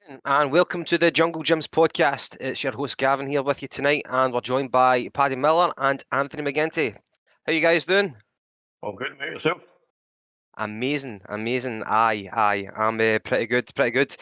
And welcome to the Jungle Gyms podcast. It's your host Gavin here with you tonight, and we're joined by Paddy Miller and Anthony McGinty. How you guys doing? All good, mate. Yourself? Amazing, amazing. Aye. I'm pretty good, pretty good.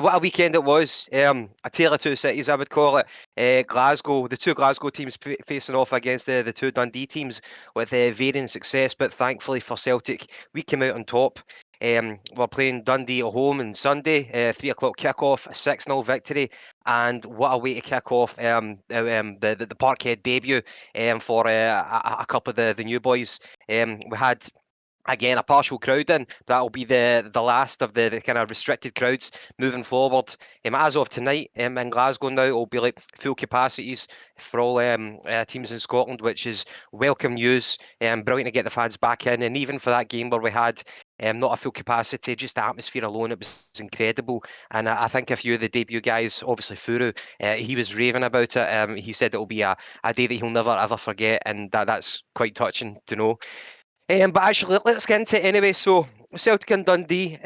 What a weekend it was. A tale of two cities, I would call it. Glasgow, the two Glasgow teams facing off against the two Dundee teams with varying success, but thankfully for Celtic, we came out on top. We're playing Dundee at home on Sunday, 3 o'clock kickoff, a 6-0 victory, and what a way to kick off the Parkhead debut for a couple of the new boys. We had again a partial crowd in. That'll be the last of the kind of restricted crowds moving forward. As of tonight, in Glasgow now, it'll be like full capacities for all teams in Scotland, which is welcome news. Brilliant to get the fans back in, and even for that game where we had not a full capacity, just the atmosphere alone, it was incredible. And I think a few of the debut guys, obviously Furu, he was raving about it. He said it'll be a day that he'll never ever forget, and that's quite touching to know. But actually, let's get into it anyway. So, Celtic and Dundee.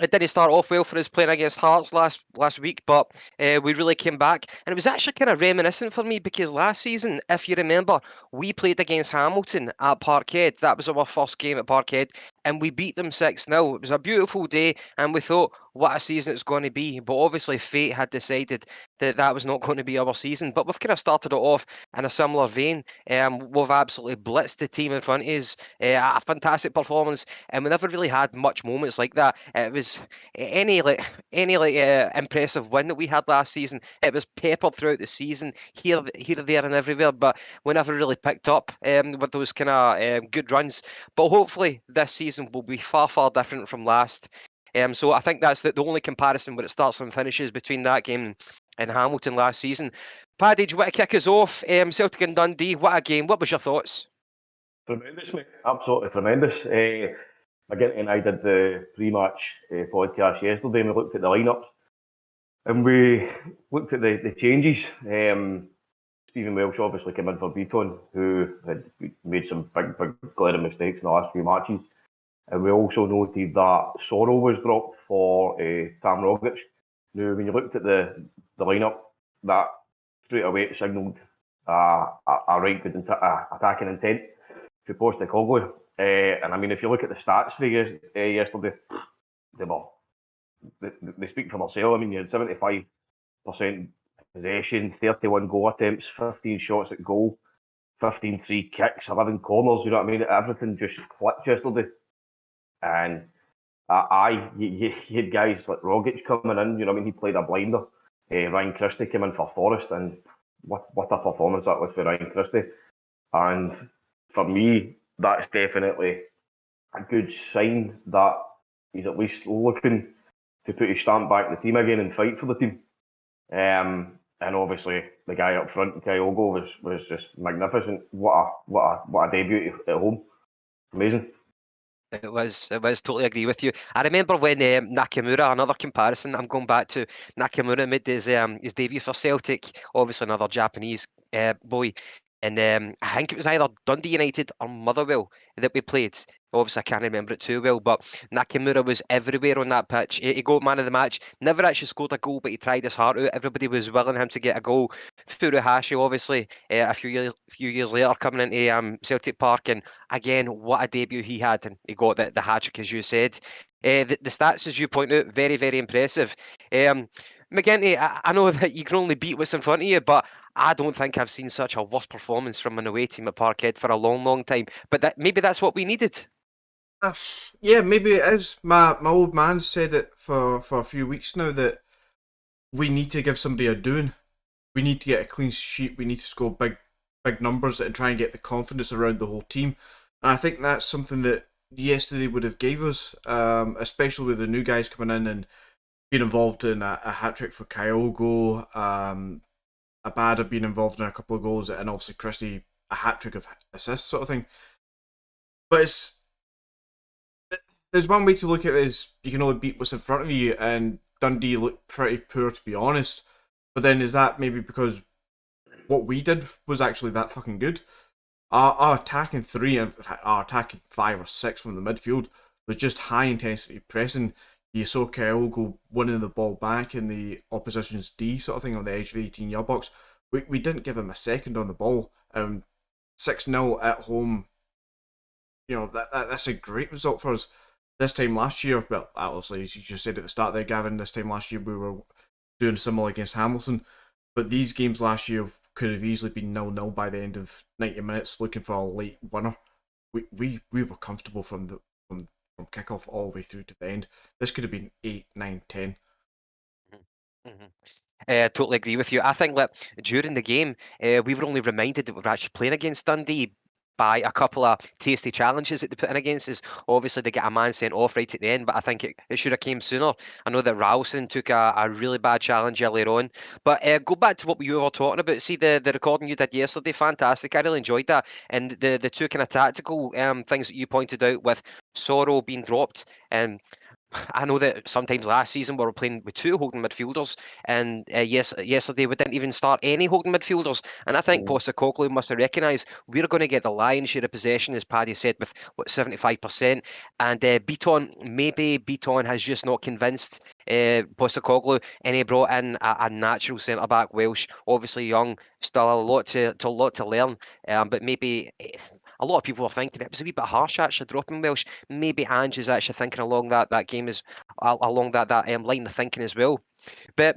It didn't start off well for us playing against Hearts last week, but we really came back. And it was actually kind of reminiscent for me because last season, if you remember, we played against Hamilton at Parkhead. That was our first game at Parkhead, and we beat them 6-0. It was a beautiful day, and we thought, what a season it's going to be. But obviously, fate had decided that that was not going to be our season. But we've kind of started it off in a similar vein. We've absolutely blitzed the team in front of us. A fantastic performance, and we never really had much moments like that. It was any impressive win that we had last season. It was peppered throughout the season, here, there, and everywhere. But we never really picked up with those kind of good runs. But hopefully, this season will be far, far different from last. So I think that's the only comparison where it starts and finishes between that game and Hamilton last season. Paddy, do you want to kick us off? Celtic and Dundee, what a game. What was your thoughts? Tremendous, mate. Absolutely tremendous. McGinty and I did the pre-match podcast yesterday, and we looked at the lineups, and we looked at the changes. Stephen Welsh obviously came in for Beaton, who had made some big glaring mistakes in the last few matches. And we also noted that Sorrell was dropped for Tam Rogic. Now, when you looked at the lineup, that straight away it signalled a right good attacking intent to Postecoglou. And I mean, if you look at the stats for yesterday, they speak for themselves. I mean, you had 75% possession, 31 goal attempts, 15 shots at goal, 15 free kicks, 11 corners. You know what I mean? Everything just clicked yesterday. And you had guys like Rogic coming in. You know what I mean? He played a blinder. Ryan Christie came in for Forest, and what a performance that was for Ryan Christie. And for me, that's definitely a good sign that he's at least looking to put his stamp back in the team again and fight for the team. And obviously the guy up front, Kyogo, was just magnificent. What a debut at home. Amazing. It was totally agree with you. I remember when Nakamura, another comparison, I'm going back to Nakamura made his debut for Celtic, obviously another Japanese boy. And I think it was either Dundee United or Motherwell that we played. Obviously, I can't remember it too well, but Nakamura was everywhere on that pitch. He got man of the match. Never actually scored a goal, but he tried his heart out. Everybody was willing him to get a goal. Furuhashi, obviously, a few years later, coming into Celtic Park, and again, what a debut he had, and he got the hat trick, as you said. The stats, as you point out, very, very impressive. McGinty, I know that you can only beat what's in front of you, but I don't think I've seen such a worst performance from an away team at Parkhead for a long, long time. But maybe that's what we needed. Yeah, maybe it is. My old man said it for a few weeks now that we need to give somebody a doing. We need to get a clean sheet. We need to score big numbers and try and get the confidence around the whole team. And I think that's something that yesterday would have gave us, especially with the new guys coming in and being involved in a hat trick for Kyogo, Abada being involved in a couple of goals, and obviously Christie a hat trick of assists sort of thing. But there's one way to look at it is you can only beat what's in front of you, and Dundee looked pretty poor to be honest. But then is that maybe because what we did was actually that fucking good? Our attacking three, in fact, our attacking 5 or 6 from the midfield was just high intensity pressing. You saw Kyogo winning the ball back in the opposition's D sort of thing on the edge of the 18-yard box. We didn't give him a second on the ball. 6-0 at home, that's a great result for us. This time last year, well, obviously, as you just said at the start there, Gavin, this time last year we were doing similar against Hamilton. But these games last year could have easily been 0-0 by the end of 90 minutes, looking for a late winner. We were comfortable from kickoff all the way through to the end. This could have been 8, 9, 10. Totally agree with you. I think that during the game, we were only reminded that we were actually playing against Dundee by a couple of tasty challenges that they put in against us. Obviously, they get a man sent off right at the end, but I think it should have came sooner. I know that Ralston took a really bad challenge earlier on. But go back to what you were talking about. See, the recording you did yesterday, fantastic. I really enjoyed that. And the two kind of tactical things that you pointed out with Sorrow being dropped and I know that sometimes last season we were playing with two holding midfielders, and yesterday we didn't even start any holding midfielders. And I think Postecoglou must have recognised we're going to get the lion's share of possession, as Paddy said, with 75%. And Beaton has just not convinced Postecoglou, and he brought in a natural centre back, Welsh, obviously young, still a lot to learn, but maybe. A lot of people are thinking it was a wee bit harsh actually dropping Welsh. Maybe Ange is actually thinking along that game is along that line of thinking as well. But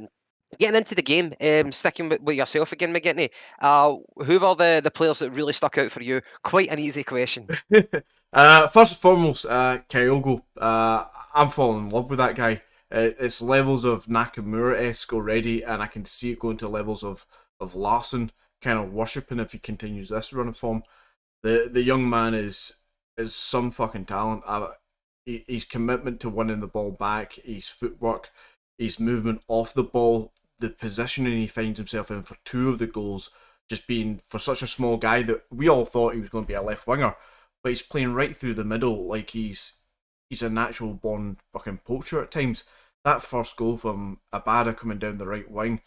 getting into the game, sticking with yourself again, McGinty, who were the players that really stuck out for you? Quite an easy question. First and foremost, Kyogo. I'm falling in love with that guy. It's levels of Nakamura-esque already, and I can see it going to levels of Larson, kind of worshipping if he continues this run of form. The young man is some fucking talent. His commitment to winning the ball back, his footwork, his movement off the ball, the positioning he finds himself in for two of the goals, just being for such a small guy that we all thought he was going to be a left winger, but he's playing right through the middle like he's a natural born fucking poacher at times. That first goal from Abada coming down the right wing,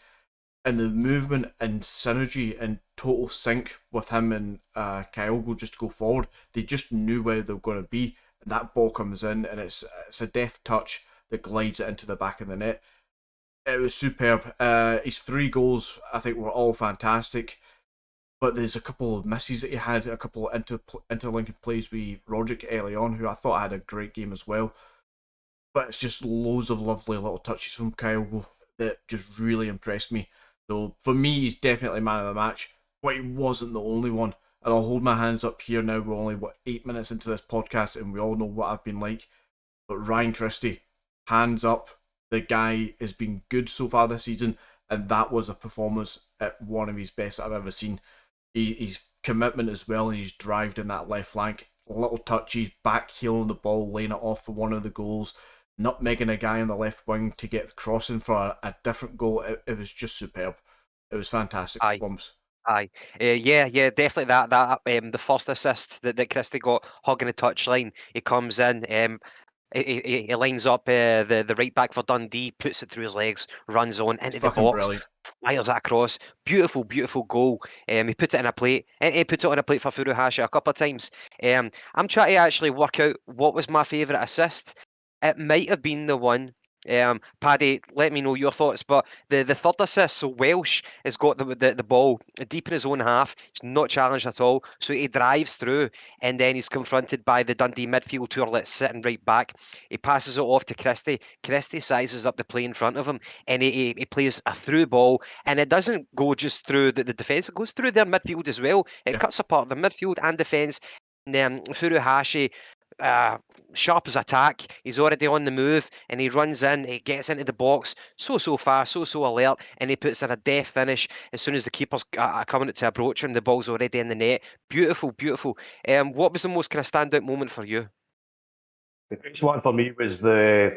and the movement and synergy and total sync with him and Kyogo just to go forward. They just knew where they were going to be, and that ball comes in, and it's a deft touch that glides it into the back of the net. It was superb. His 3 goals, I think, were all fantastic, but there's a couple of misses that he had, a couple of interlinking plays with Roderick early on, who I thought had a great game as well. But it's just loads of lovely little touches from Kyogo that just really impressed me. So for me, he's definitely man of the match, but he wasn't the only one. And I'll hold my hands up here now. We're only, 8 minutes into this podcast, and we all know what I've been like. But Ryan Christie, hands up. The guy has been good so far this season, and that was a performance at one of his best I've ever seen. His commitment as well, and his drive in that left flank. Little touches, back heeling the ball, laying it off for one of the goals. Nutmegging a guy on the left wing to get the crossing for a different goal. It was just superb. It was fantastic performance. Aye, yeah, definitely that the first assist that Christie got hugging the touchline. He comes in, he lines up the right back for Dundee, puts it through his legs, runs on into the box, brilliant. fires that across. Beautiful goal. He put it in a plate, and he put it on a plate for Furuhashi a couple of times. I'm trying to actually work out what was my favourite assist. It might have been the one. Paddy, let me know your thoughts. But the third assist, so Welsh has got the ball deep in his own half. It's not challenged at all. So he drives through, and then he's confronted by the Dundee midfield who are sitting right back. He passes it off to Christie. Christie sizes up the play in front of him, and he plays a through ball. And it doesn't go just through the defence, it goes through their midfield as well. It cuts apart the midfield and defence. And Furuhashi, sharp as attack. He's already on the move, and he runs in. He gets into the box so fast, so alert, and he puts in a death finish as soon as the keeper's coming to approach him. The ball's already in the net. Beautiful. What was the most kind of standout moment for you? The biggest one for me was the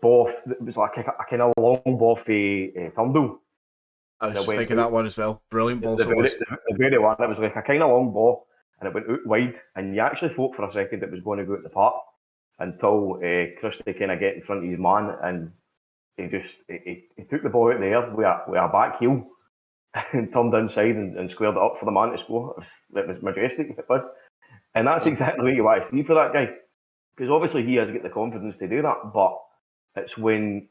ball. It was like a kind of long ball for Turnbull. I was just thinking that one as well. Brilliant ball. The very one. It was like a kind of long ball, and it went out wide, and you actually thought for a second it was going to go at the park until Christie kind of get in front of his man, and he took the ball out in the air with a back heel and turned inside and squared it up for the man to score. It was majestic, it was. And that's exactly what you want to see for that guy. Because obviously he has got the confidence to do that, but It's when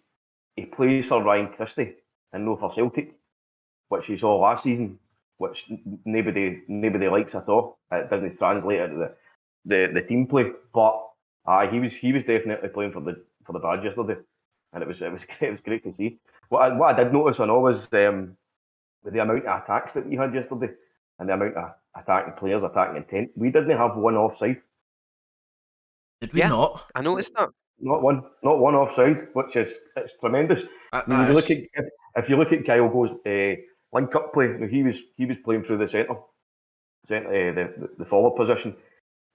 he plays for Ryan Christie and no for Celtic, which he saw last season, which nobody likes at all. It doesn't translate into the team play, but he was definitely playing for the Badge yesterday, and it was it was great to see. What I did notice on all was with the amount of attacks that we had yesterday and the amount of attacking players, attacking intent. We didn't have one offside. Did we Yeah, not? I noticed that. Not one offside, which is it's tremendous. I mean, That if you is- look at if you look at Kyle Go's link up play, he was playing through the centre, the forward position.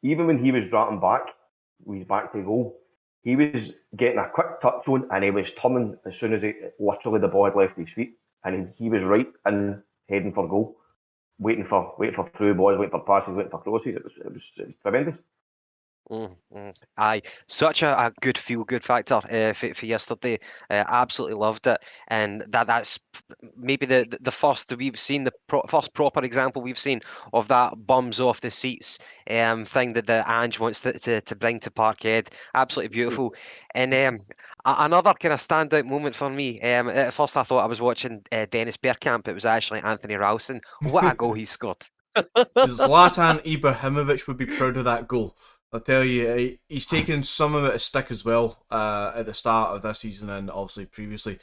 Even when he was dropping back, he's back to goal. He was getting a quick touch on, and he was turning as soon as literally the ball had left his feet, and he was right in heading for goal, waiting for through balls, waiting for passes, waiting for crosses. It was tremendous. Aye, such a good feel-good factor for yesterday. Absolutely loved it, and that's maybe the first that we've seen, the first proper example we've seen of that bums off the seats thing that the Ange wants to bring to Parkhead. Absolutely beautiful, and another kind of standout moment for me. At first, I thought I was watching Dennis Bergkamp. It was actually Anthony Ralston. What a goal he scored! Zlatan Ibrahimovic would be proud of that goal. I'll tell you, he's taken some of it as stick as well at the start of this season and obviously previously.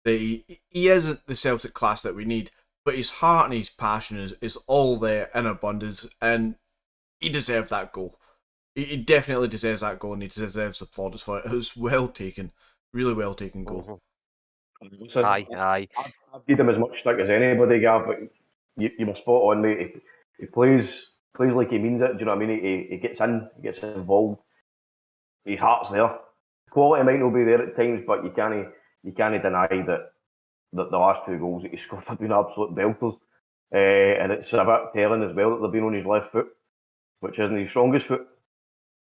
He isn't the Celtic class that we need, but his heart and his passion is all there in abundance, and he deserved that goal. He definitely deserves that goal, and he deserves the plaudits for it. It was well taken, really well taken goal. Listen, Aye. I've given him as much stick as anybody, Gav, but you were spot on, mate. He plays like he means it. Do you know what I mean? He gets in, he gets involved. His heart's there. Quality might not be there at times, but you can't deny that the last two goals that he scored have been absolute belters. And it's a bit telling as well that they've been on his left foot, which isn't his strongest foot.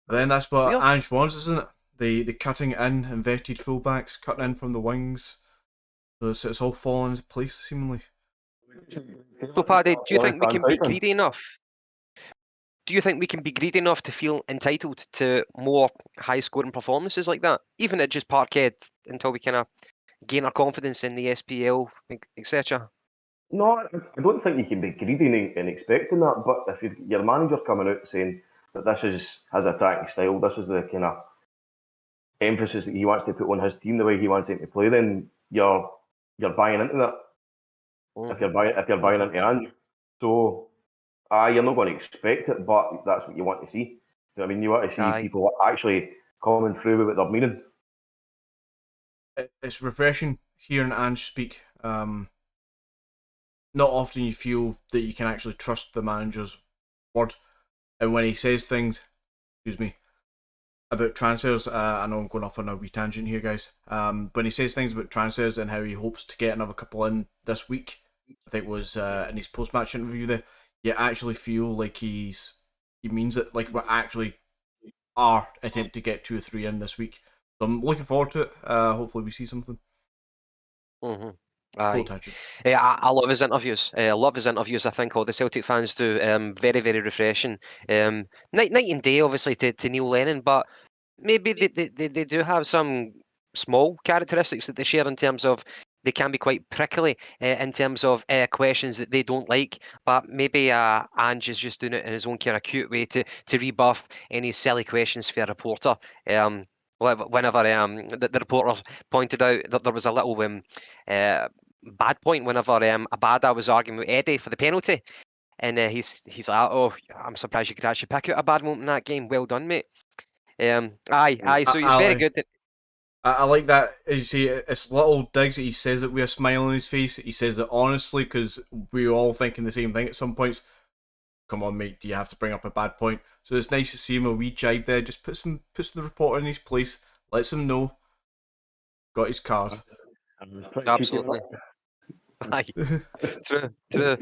But then that's what Weird. Ange wants, isn't it? The cutting in, inverted fullbacks, cutting in from the wings. So it's all falling into place, seemingly. So, Paddy, do you think we can be greedy enough? Do you think we can be greedy enough to feel entitled to more high-scoring performances like that, even at just Parkhead, until we kind of gain our confidence in the SPL, etc.? No, I don't think you can be greedy in expecting that. But if your manager coming out saying that this is his attacking style, this is the kind of emphasis that he wants to put on his team, the way he wants him to play, then you're buying into that. If you're buying into Ange, so you're not going to expect it, but that's what you want to see. You know what I mean, you want to see people actually coming through with what they're meaning. It's refreshing hearing Ange speak. Not often you feel that you can actually trust the manager's word, and when he says things, about transfers, I know I'm going off on a wee tangent here, guys. When he says things about transfers and how he hopes to get another couple in this week, I think it was in his post-match interview there, you actually feel like he means it, like we actually are attempting to get 2 or 3 in this week. So I'm looking forward to it. Hopefully we see something. Aye. I love his interviews. I think all the Celtic fans do. Very, very refreshing. Night and day, obviously, to Neil Lennon, but maybe they do have some small characteristics that they share in terms of they can be quite prickly in terms of questions that they don't like, but maybe Ange is just doing it in his own kind of cute way to rebuff any silly questions for a reporter. Whenever the reporter pointed out that there was a little bad point whenever Abada was arguing with Eddie for the penalty, and he's like, "Oh, I'm surprised you could actually pick out a bad moment in that game. Well done, mate." Aye. So he's very good. I like that. As you see, it's little digs that he says it with a smile on his face. He says it honestly because we're all thinking the same thing at some points. Come on, mate, do you have to bring up a bad point? So it's nice to see him a wee jibe there. Just puts the reporter in his place, lets him know. Got his card. Absolutely. Aye. True.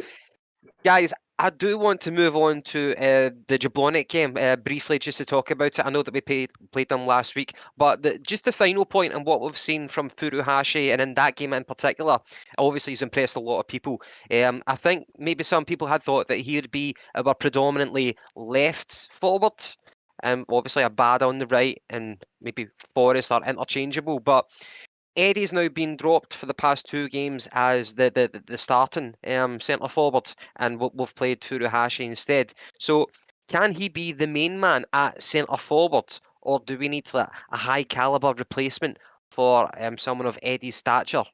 Guys, I do want to move on to the Jablonec game briefly, just to talk about it. I know that we played them last week, but just the final point and what we've seen from Furuhashi, and in that game in particular, obviously he's impressed a lot of people. I think maybe some people had thought that he would be our predominantly left forward Obviously, a bad on the right, and maybe Forrest are interchangeable. But Eddie's now been dropped for the past 2 games as the starting centre forward, and we've played Furuhashi instead. So can he be the main man at centre forward, or do we need a high caliber replacement for someone of Eddie's stature?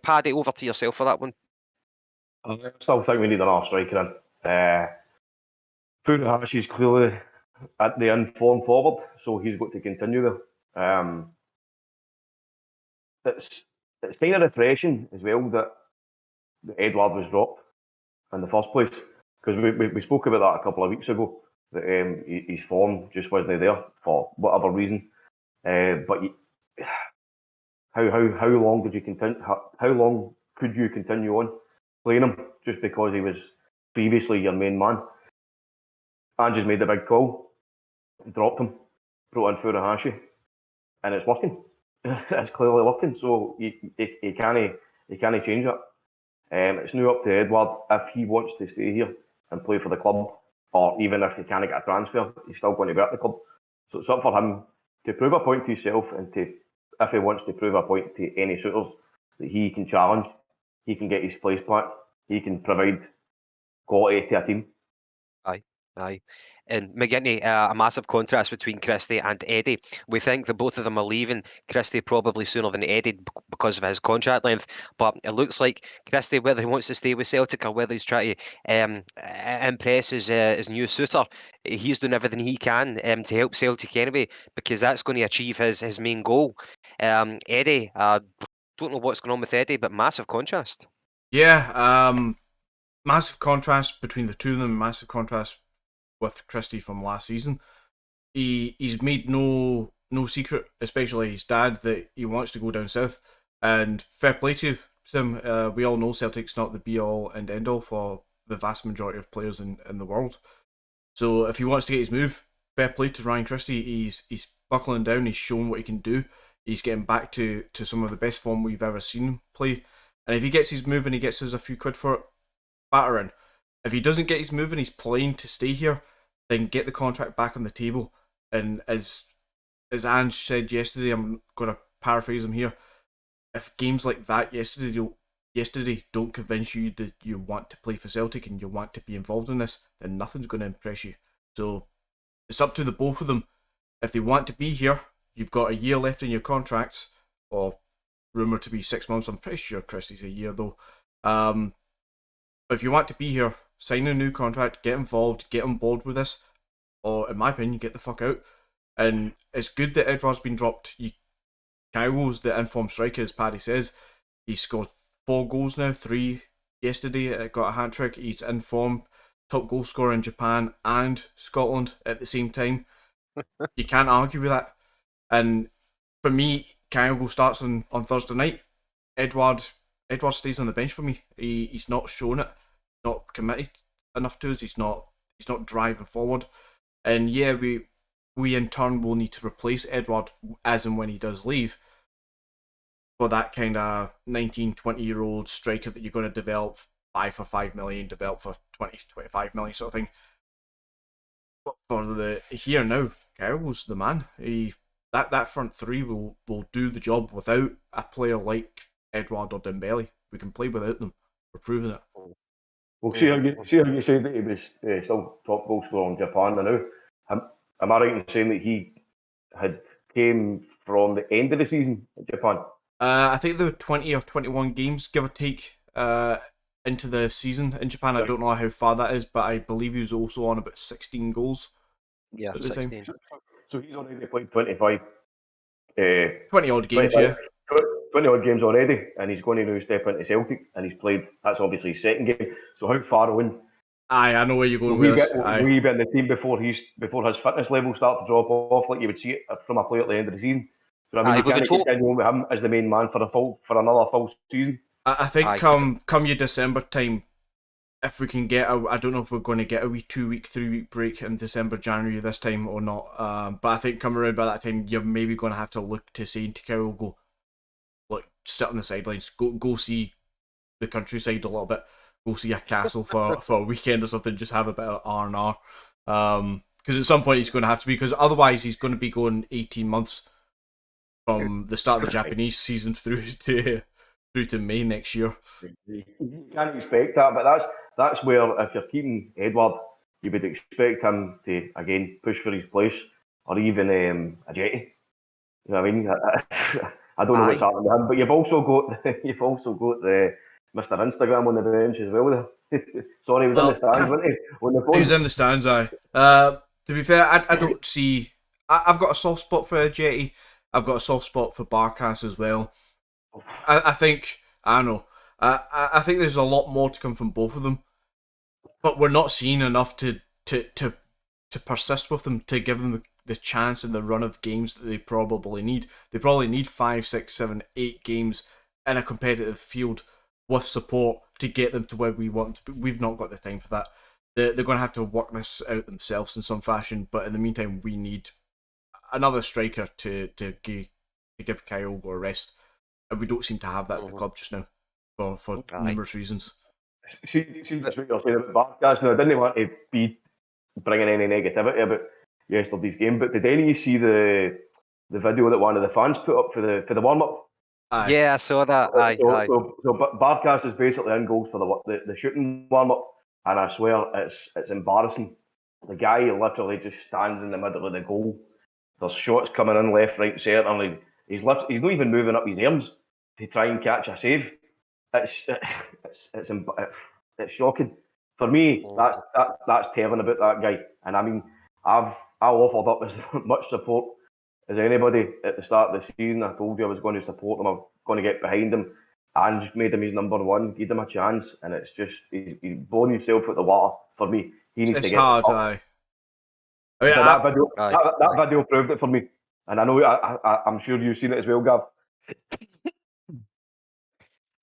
Paddy, over to yourself for that one. I still think we need another striker in. Furuhashi's clearly at the inform forward, so he's got to continue there. It's it's kind of refreshing as well that Edward was dropped in the first place, because we spoke about that a couple of weeks ago, that his form just wasn't there for whatever reason. But how long did you continue? How long could you continue on playing him just because he was previously your main man? And just made the big call, dropped him, brought in Furuhashi, and it's working. It's clearly working. So you can't change it. It's now up to Edward if he wants to stay here and play for the club, or even if he can't get a transfer, he's still going to be at the club. So it's up for him to prove a point to himself, and to, if he wants to prove a point to any suitors, that he can challenge, he can get his place back, he can provide quality to a team. Aye. And McGinty, a massive contrast between Christie and Eddie. We think that both of them are leaving. Christie probably sooner than Eddie because of his contract length. But it looks like Christie, whether he wants to stay with Celtic or whether he's trying to impress his new suitor, he's doing everything he can to help Celtic anyway, because that's going to achieve his main goal. Eddie, don't know what's going on with Eddie, but massive contrast. Yeah, massive contrast between the two of them. Massive contrast with Christie from last season. He's made no secret, especially his dad, that he wants to go down south. And fair play to him. We all know Celtic's not the be all and end all for the vast majority of players in the world. So if he wants to get his move, fair play to Ryan Christie. He's buckling down. He's shown what he can do. He's getting back to some of the best form we've ever seen him play. And if he gets his move and he gets us a few quid for it, battering. If he doesn't get his move and he's playing to stay here, then get the contract back on the table. And as Ange said yesterday, I'm going to paraphrase him here. If games like that yesterday don't convince you that you want to play for Celtic and you want to be involved in this, then nothing's going to impress you. So it's up to the both of them. If they want to be here, you've got a year left in your contracts, or rumoured to be 6 months. I'm pretty sure Christie's a year though. But if you want to be here, sign a new contract, get involved, get on board with this, or in my opinion, get the fuck out. And it's good that Edward's been dropped. Kyogo's the informed striker, as Paddy says. He scored 4 goals now, 3 yesterday, got a hat-trick. He's in form, top goal scorer in Japan and Scotland at the same time. You can't argue with that. And for me, Kyogo starts on Thursday night. Edward stays on the bench for me. He's not shown it, not committed enough to us. He's not driving forward. And yeah, we in turn will need to replace Edward as and when he does leave, for that kind of 19, 20-year-old striker that you're going to develop, buy for 5 million, develop for 20, 25 million sort of thing. But for the here now, Kyogo's the man. That front three will do the job without a player like Edward or Dembele. We can play without them. We're proving it. Well, see how you said that he was still top goal scorer in Japan now. Am I right in saying that he had came from the end of the season in Japan? I think there were 20 or 21 games, give or take, into the season in Japan. I don't know how far that is, but I believe he was also on about 16 goals. Yeah, 16. So he's already played 25. 20 odd games, yeah. 20 odd games already, and he's going to now step into Celtic, and he's played, that's obviously his second game. So how far on Aye, I know where you're going with this. will he be in the team before his fitness levels start to drop off, like you would see it from a player at the end of the season? So I mean, you can't continue on with him as the main man for another full season. I think come your December time, if we can get I don't know if we're going to get a wee 2-week, 3-week break in December, January this time or not. But I think come around by that time, you're maybe going to have to look to say to Carol, go, look, sit on the sidelines, go see the countryside a little bit, go see a castle for a weekend or something, just have a bit of R&R. Because at some point he's going to have to be, because otherwise he's going to be going 18 months from the start of the Japanese season through to May next year. You can't expect that, but that's where, if you're keeping Edward, you would expect him to again push for his place, or even a Jetty. You know what I mean? I don't know what's happening to him, but you've also got the Mr. Instagram on the bench as well. Sorry, he was in the stands, wasn't he? On the phone. He was in the stands, aye. To be fair, I don't see. I've got a soft spot for Jetty. I've got a soft spot for Barkas as well. I think, I don't know. I think there's a lot more to come from both of them, but we're not seeing enough to persist with them, to give them the chance and the run of games that they probably need. They probably need 5, 6, 7, 8 games in a competitive field with support to get them to where we want to be. We've not got the time for that. They're going to have to work this out themselves in some fashion, but in the meantime, we need another striker to give Kyogo a rest. And we don't seem to have that at the club just now for numerous reasons. See, that's what you're saying about Barkas. Now, I didn't want to be bringing any negativity about yesterday's game, but did any of you see the video that one of the fans put up for the warm up? Yeah, I saw that. So Barkas is basically in goals for the shooting warm up, and I swear it's embarrassing. The guy literally just stands in the middle of the goal. There's shots coming in left, right, centre, and he's not even moving up his arms to try and catch a save. It's shocking. For me, that's telling about that guy. And I mean, I offered up as much support as anybody at the start of the season. I told you I was going to support him. I'm going to get behind him, and just made him his number one. Give him a chance, and it's just he's blown himself out the water. For me, he needs to get hard. Up. I mean, that video proved it for me, and I know I'm sure you've seen it as well, Gav.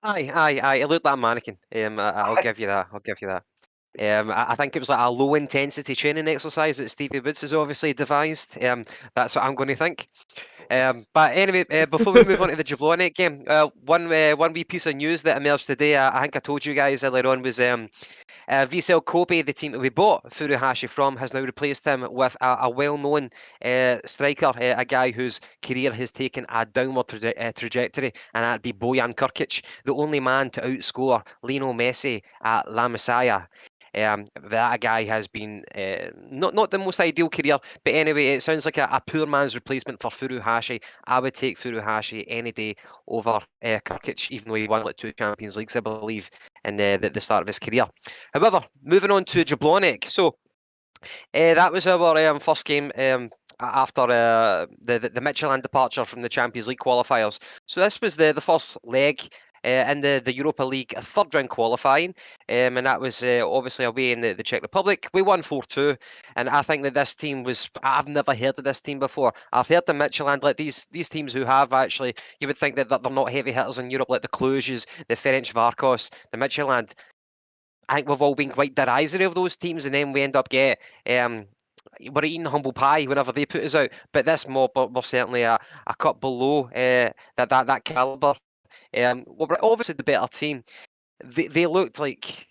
Aye. It looked like a mannequin. I'll give you that. I think it was like a low intensity training exercise that Stevie Woods has obviously devised. That's what I'm going to think. But anyway, before we move on to the Jablonec game, one wee piece of news that emerged today, I think I told you guys earlier on, was Vissel Kobe, the team that we bought Furuhashi from, has now replaced him with a well-known striker, a guy whose career has taken a downward trajectory, and that'd be Bojan Krkic, the only man to outscore Lionel Messi at La Masia. That guy has been not the most ideal career, but anyway, it sounds like a poor man's replacement for Furuhashi. I would take Furuhashi any day over Krkic, even though he won like 2 Champions Leagues, I believe, in the start of his career. However, moving on to Jablonec. So that was our first game after the Midtjylland departure from the Champions League qualifiers. So this was the first leg in the Europa League third round qualifying, and that was obviously away in the Czech Republic. We won 4-2, and I think that this team I've never heard of this team before. I've heard the Midtjylland, like these teams who have actually, you would think that they're not heavy hitters in Europe, like the Clujes, the Ferencváros, the Midtjylland. I think we've all been quite derisory of those teams, and then we end up we're eating humble pie whenever they put us out. But this mob were certainly a cut below that calibre. We're obviously the better team. They looked like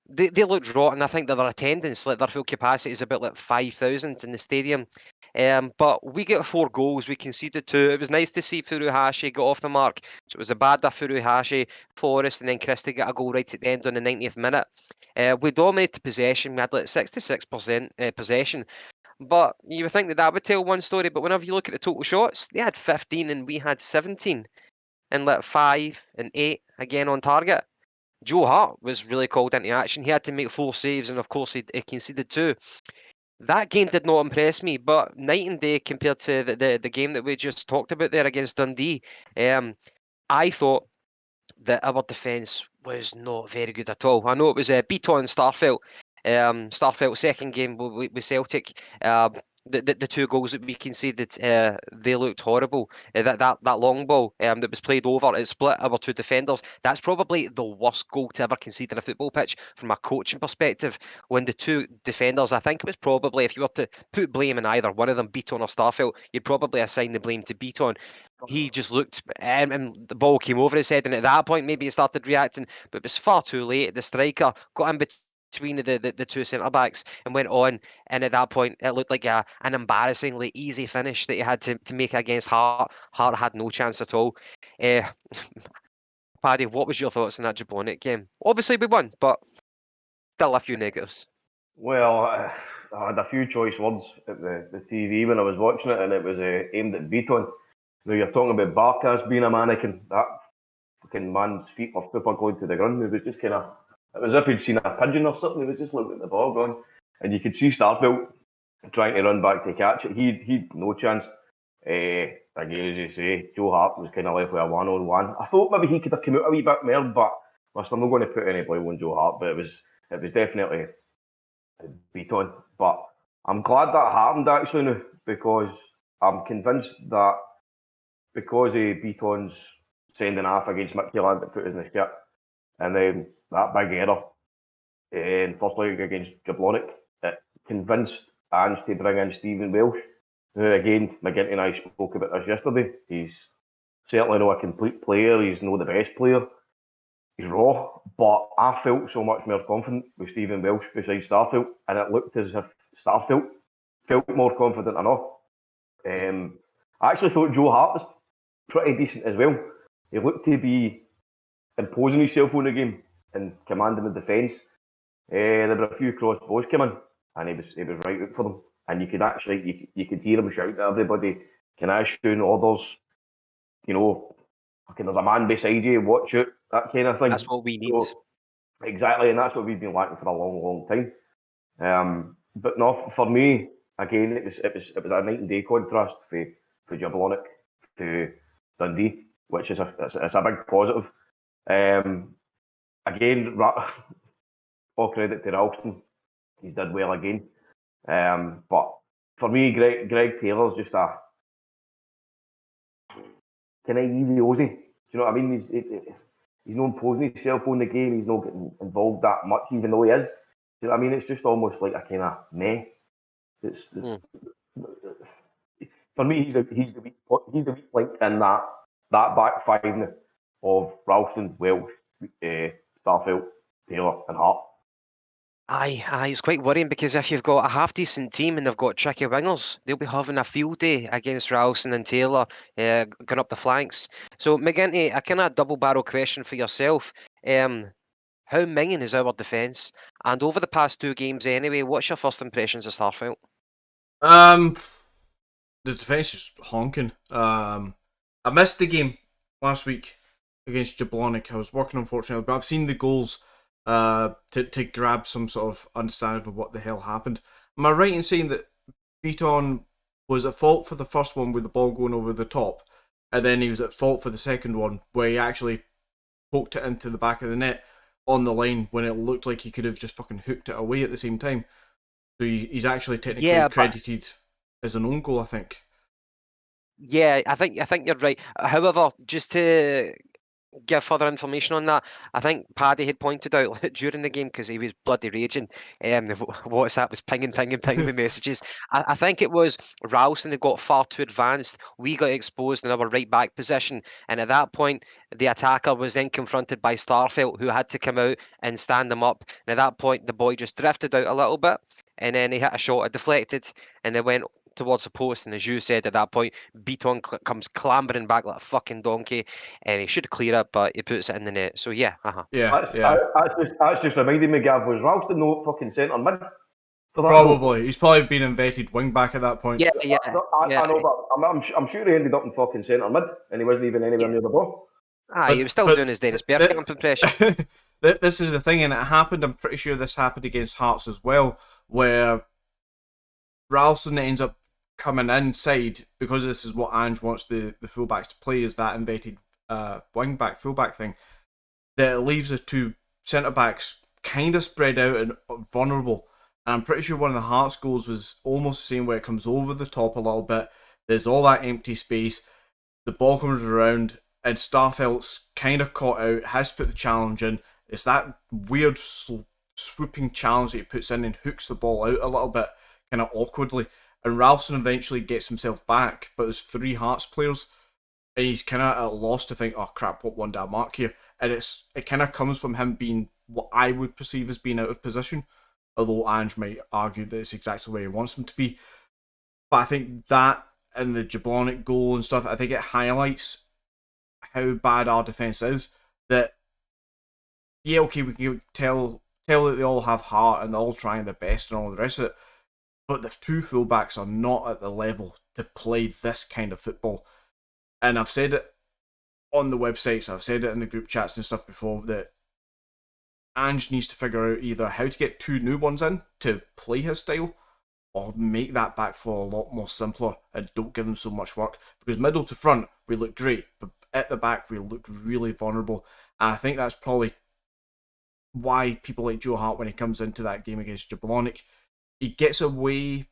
they looked rotten. I think that their attendance, like their full capacity, is about like 5,000 in the stadium. But we get 4 goals. We conceded 2. It was nice to see Furuhashi get off the mark. So it was a bad Furuhashi, Forrest, and then Christie got a goal right at the end on the 90th minute. We dominated possession. We had like 66% possession. But you would think that would tell one story. But whenever you look at the total shots, they had 15 and we had 17. And like 5 and 8 again on target. Joe Hart was really called into action. He had to make 4 saves, and of course he conceded 2. That game did not impress me, but night and day compared to the game that we just talked about there against Dundee. I thought that our defence was not very good at all. I know it was Beaton Starfelt. Starfelt's second game with Celtic. The 2 goals that we conceded, they looked horrible. That long ball that was played over, it split our 2 defenders. That's probably the worst goal to ever concede in a football pitch from a coaching perspective. When the 2 defenders, I think it was probably, if you were to put blame in either one of them, Beaton or Starfelt, you'd probably assign the blame to Beaton. He just looked, and the ball came over his head, and at that point maybe he started reacting, but it was far too late. The striker got in between the two centre backs and went on. And at that point, it looked like an embarrassingly easy finish that he had to make against Hart. Hart had no chance at all. Paddy, what was your thoughts on that Jablonec game? Obviously, we won, but still a few negatives. Well, I had a few choice words at the TV when I was watching it, and it was aimed at Beaton. Now you're talking about Barkas being a mannequin. That fucking man's feet were super going to the ground. It was just kind of, it was as if he'd seen a pigeon or something. He was just looking at the ball going, and you could see Starfield trying to run back to catch it. He'd no chance. Again, as you say, Joe Hart was kind of left with a one-on-one. I thought maybe he could have come out a wee bit more, but I'm not going to put any blame on Joe Hart. But it was definitely beat on. But I'm glad that happened actually now, because I'm convinced that because of Beaton's sending off against Mick Keelan that put us in the skip, and then that big error in first leg against Jablonec, it convinced Ange to bring in Stephen Welsh. Now again, McGinty and I spoke about this yesterday. He's certainly not a complete player. He's not the best player. He's raw, but I felt so much more confident with Stephen Welsh beside Starfield, and it looked as if Starfield felt more confident enough. I actually thought Joe Hart was pretty decent as well. He looked to be imposing himself on the game and commanding the defence. There were a few cross balls come in, and he was right out for them. And you could actually you could hear him shout to everybody, "Can I down orders? You know, fucking there's a man beside you, watch it," that kind of thing. That's what we need. So, exactly, and that's what we've been lacking for a long, long time. But no, for me, again, it was a night and day contrast for Jablonec to Dundee, which is it's a big positive. Again, all credit to Ralston, he's did well again. But for me, Greg Taylor's just a kind of easy Aussie. Do you know what I mean? He's not imposing himself on the game. He's not getting involved that much, even though he is. Do you know what I mean? It's just almost like a kind of meh. For me, he's the weak link in that back five of Ralston, Welsh, Starfield, Taylor, and Hart. Aye, it's quite worrying because if you've got a half-decent team and they've got tricky wingers, they'll be having a field day against Ralston and Taylor going up the flanks. So, McGinty, a kind of double-barrel question for yourself. How minging is our defence? And over the past two games anyway, what's your first impressions of Starfield? The defence is honking. I missed the game last week against Jablonec. I was working, unfortunately, but I've seen the goals to grab some sort of understanding of what the hell happened. Am I right in saying that Beaton was at fault for the first one with the ball going over the top, and then he was at fault for the second one where he actually poked it into the back of the net on the line when it looked like he could have just fucking hooked it away at the same time? So he's actually technically credited as an own goal, I think. Yeah, I think you're right. However, just to give further information on that, I think Paddy had pointed out during the game, because he was bloody raging, the WhatsApp was pinging with messages. I think it was Ralston had got far too advanced. We got exposed in our right back position, and at that point, the attacker was then confronted by Starfield, who had to come out and stand them up. And at that point, the boy just drifted out a little bit, and then he hit a shot, it deflected, and they went towards the post, and as you said, at that point, Beaton comes clambering back like a fucking donkey, and he should clear it, but he puts it in the net. So yeah, That's just reminding me, Gav, was Ralston no fucking centre mid? Probably. He's probably been inverted wing back at that point. Yeah. I know, but I'm sure he ended up in fucking centre mid, and he wasn't even anywhere near the ball. He was still doing his Dennis Bergkamp impression. This is the thing, and it happened, I'm pretty sure this happened against Hearts as well, where Ralston ends up coming inside, because this is what Ange wants the fullbacks to play, is that inverted wing back fullback thing, that it leaves the two centre backs kind of spread out and vulnerable. And I'm pretty sure one of the Hearts goals was almost the same, where it comes over the top a little bit, there's all that empty space, the ball comes around, and Starfelt's kind of caught out, has put the challenge in. It's that weird swooping challenge that he puts in and hooks the ball out a little bit, kind of awkwardly. And Ralston eventually gets himself back, but there's three Hearts players, and he's kind of at a loss to think, oh crap, what one did I mark here? And it kind of comes from him being what I would perceive as being out of position, although Ange might argue that it's exactly where he wants them to be. But I think that and the Jablonic goal and stuff, I think it highlights how bad our defence is. That, yeah, okay, we can tell that they all have heart and they're all trying their best and all the rest of it, but the two fullbacks are not at the level to play this kind of football. And I've said it on the websites, I've said it in the group chats and stuff before, that Ange needs to figure out either how to get two new ones in to play his style, or make that back four a lot more simpler and don't give them so much work. Because middle to front, we look great, but at the back, we look really vulnerable. And I think that's probably why people like Joe Hart, when he comes into that game against Jablonic, he gets away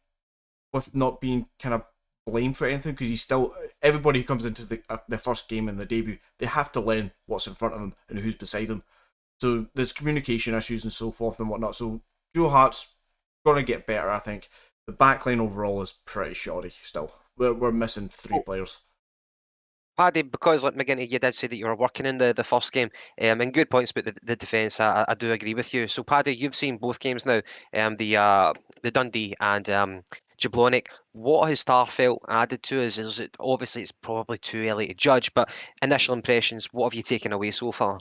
with not being kind of blamed for anything, because he's still, everybody who comes into the first game in the debut, they have to learn what's in front of them and who's beside them. So there's communication issues and so forth and whatnot. So Joe Hart's going to get better, I think. The backline overall is pretty shoddy still. We're missing three players. Paddy, because like McGinty, you did say that you were working in the first game, and good points about the defence. I do agree with you. So Paddy, you've seen both games now, the Dundee and Jablonic. What has Starfelt added to us? Is it obviously it's probably too early to judge, but initial impressions, what have you taken away so far?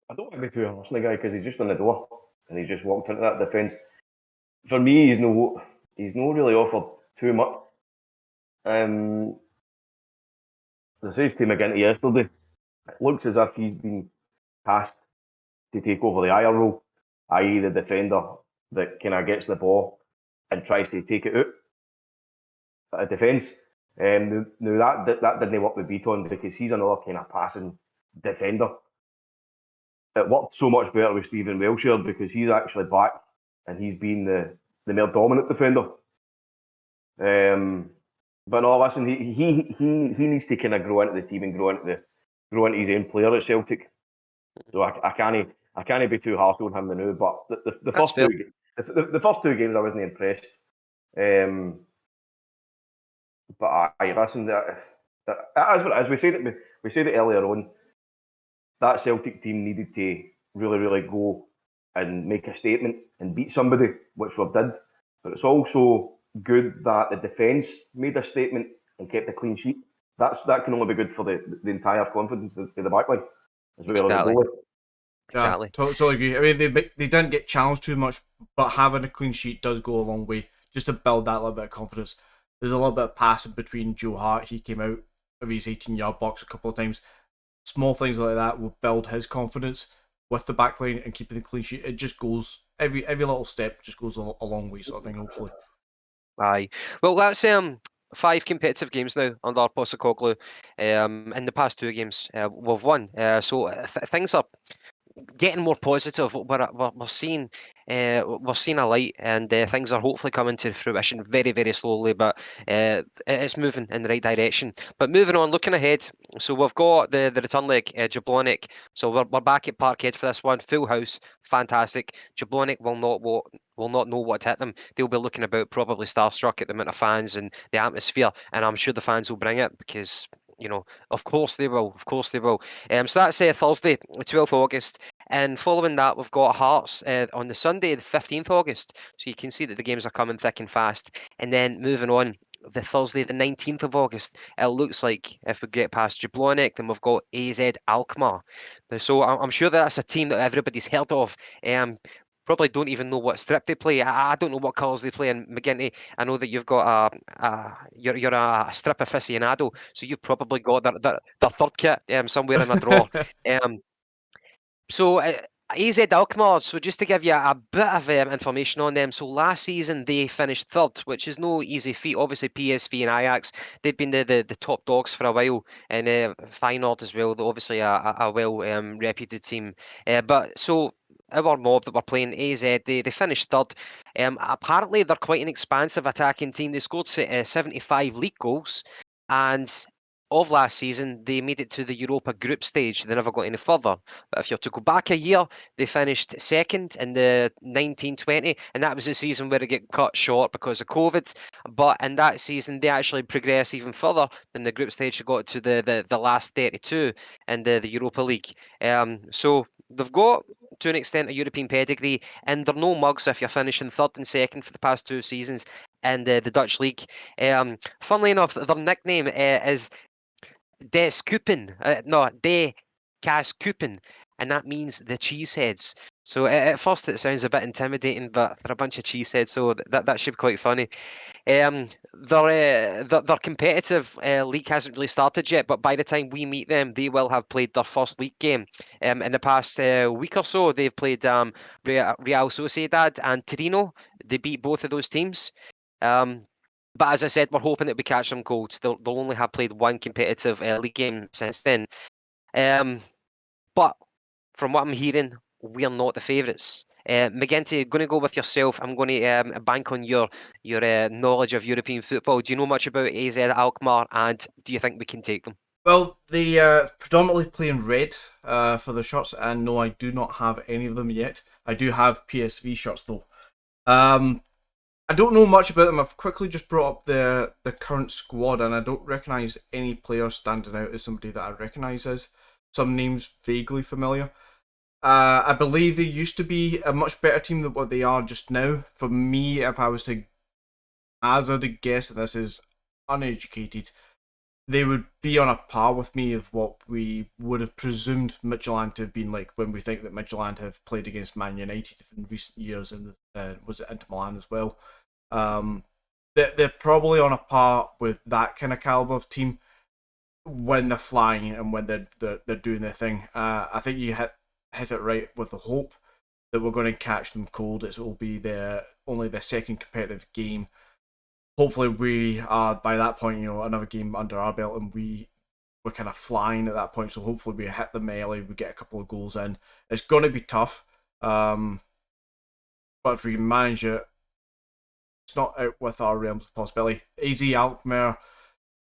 I don't want to be too harsh on the guy because he's just on the door and he's just walked into that defence. For me, he's no really offered too much. The says to McGinty yesterday, it looks as if he's been tasked to take over the IR role, i.e. the defender that kind of gets the ball and tries to take it out at defence. Now that didn't work with Beaton because he's another kind of passing defender. It worked so much better with Stephen Welshire because he's actually back and he's been the more dominant defender. But no, listen, he needs to kind of grow into the team and grow into his own player at Celtic. So I can't be too harsh on him now. But the first two games I wasn't impressed. But listen, as we said it earlier on, that Celtic team needed to really go and make a statement and beat somebody, which we did. But it's also good that the defence made a statement and kept a clean sheet. That can only be good for the entire confidence of the backline. Exactly. Yeah, totally agree. I mean, they didn't get challenged too much, but having a clean sheet does go a long way just to build that little bit of confidence. There's a little bit of passing between Joe Hart. He came out of his 18-yard box a couple of times. Small things like that will build his confidence with the backline and keeping the clean sheet. It just goes, every little step just goes a long way, sort of thing, hopefully. Aye. Well, that's 5 competitive games now under Postecoglou. In the past 2 games, we've won. So things are getting more positive. We're seeing a light, and things are hopefully coming to fruition very, very slowly, but it's moving in the right direction. But moving on, looking ahead, so we've got the return leg, Jablonic. So we're back at Parkhead for this one, full house, fantastic. Jablonic will not know what hit them. They'll be looking about, probably starstruck at the amount of fans and the atmosphere, and I'm sure the fans will bring it because, you know, of course they will. Of course they will. So that's Thursday, the 12th of August. And following that, we've got Hearts on the Sunday, the 15th of August. So you can see that the games are coming thick and fast. And then moving on, the Thursday, the 19th of August, it looks like if we get past Jablonic, then we've got AZ Alkmaar. So I'm sure that's a team that everybody's heard of. Probably don't even know what strip they play. I don't know what colours they play in McGinty. I know that you've got you're a strip aficionado, so you've probably got their third kit somewhere in a drawer. So AZ Alkmaar, so just to give you a bit of information on them, so last season they finished third, which is no easy feat. Obviously PSV and Ajax, they've been the top dogs for a while, and Feyenoord as well, they're obviously a well reputed team. But so our mob that we're playing, AZ, they finished third. Apparently they're quite an expansive attacking team. They scored 75 league goals, and of last season, they made it to the Europa group stage. They never got any further. But if you're to go back a year, they finished second in the 1920, and that was the season where it got cut short because of COVID. But in that season, they actually progressed even further than the group stage. They got to the last 32 in the Europa League. So they've got, to an extent, a European pedigree, and they're no mugs if you're finishing third and second for the past 2 seasons in the Dutch league. Funnily enough, their nickname is Des Koppen, no, De Cas Koppen, and that means the cheeseheads. So at first it sounds a bit intimidating, but they're a bunch of cheeseheads, so that should be quite funny. Their competitive league hasn't really started yet, but by the time we meet them, they will have played their first league game. In the past week or so, they've played Real Sociedad and Torino. They beat both of those teams. But as I said, we're hoping that we catch them cold. They'll only have played one competitive league game since then. But from what I'm hearing, we're not the favourites. McGinty, going to go with yourself. I'm going to bank on your knowledge of European football. Do you know much about AZ Alkmaar, and do you think we can take them? Well, they predominantly play in red for the shirts, and no, I do not have any of them yet. I do have PSV shirts though. I don't know much about them. I've quickly just brought up the current squad, and I don't recognise any player standing out as somebody that I recognise as. Some names vaguely familiar. I believe they used to be a much better team than what they are just now. For me, if I was to hazard a guess, and this is uneducated, they would be on a par with me of what we would have presumed Midtjylland to have been like when we think that Midtjylland have played against Man United in recent years, and was it Inter Milan as well. They're probably on a par with that kind of caliber of team when they're flying and when they're doing their thing. I think you hit it right with the hope that we're going to catch them cold. It will be only their second competitive game. Hopefully we are, by that point, another game under our belt, and we're kind of flying at that point. So hopefully we hit them early, we get a couple of goals in. It's going to be tough, but if we can manage it, it's not out with our realms of possibility. AZ Alkmaar,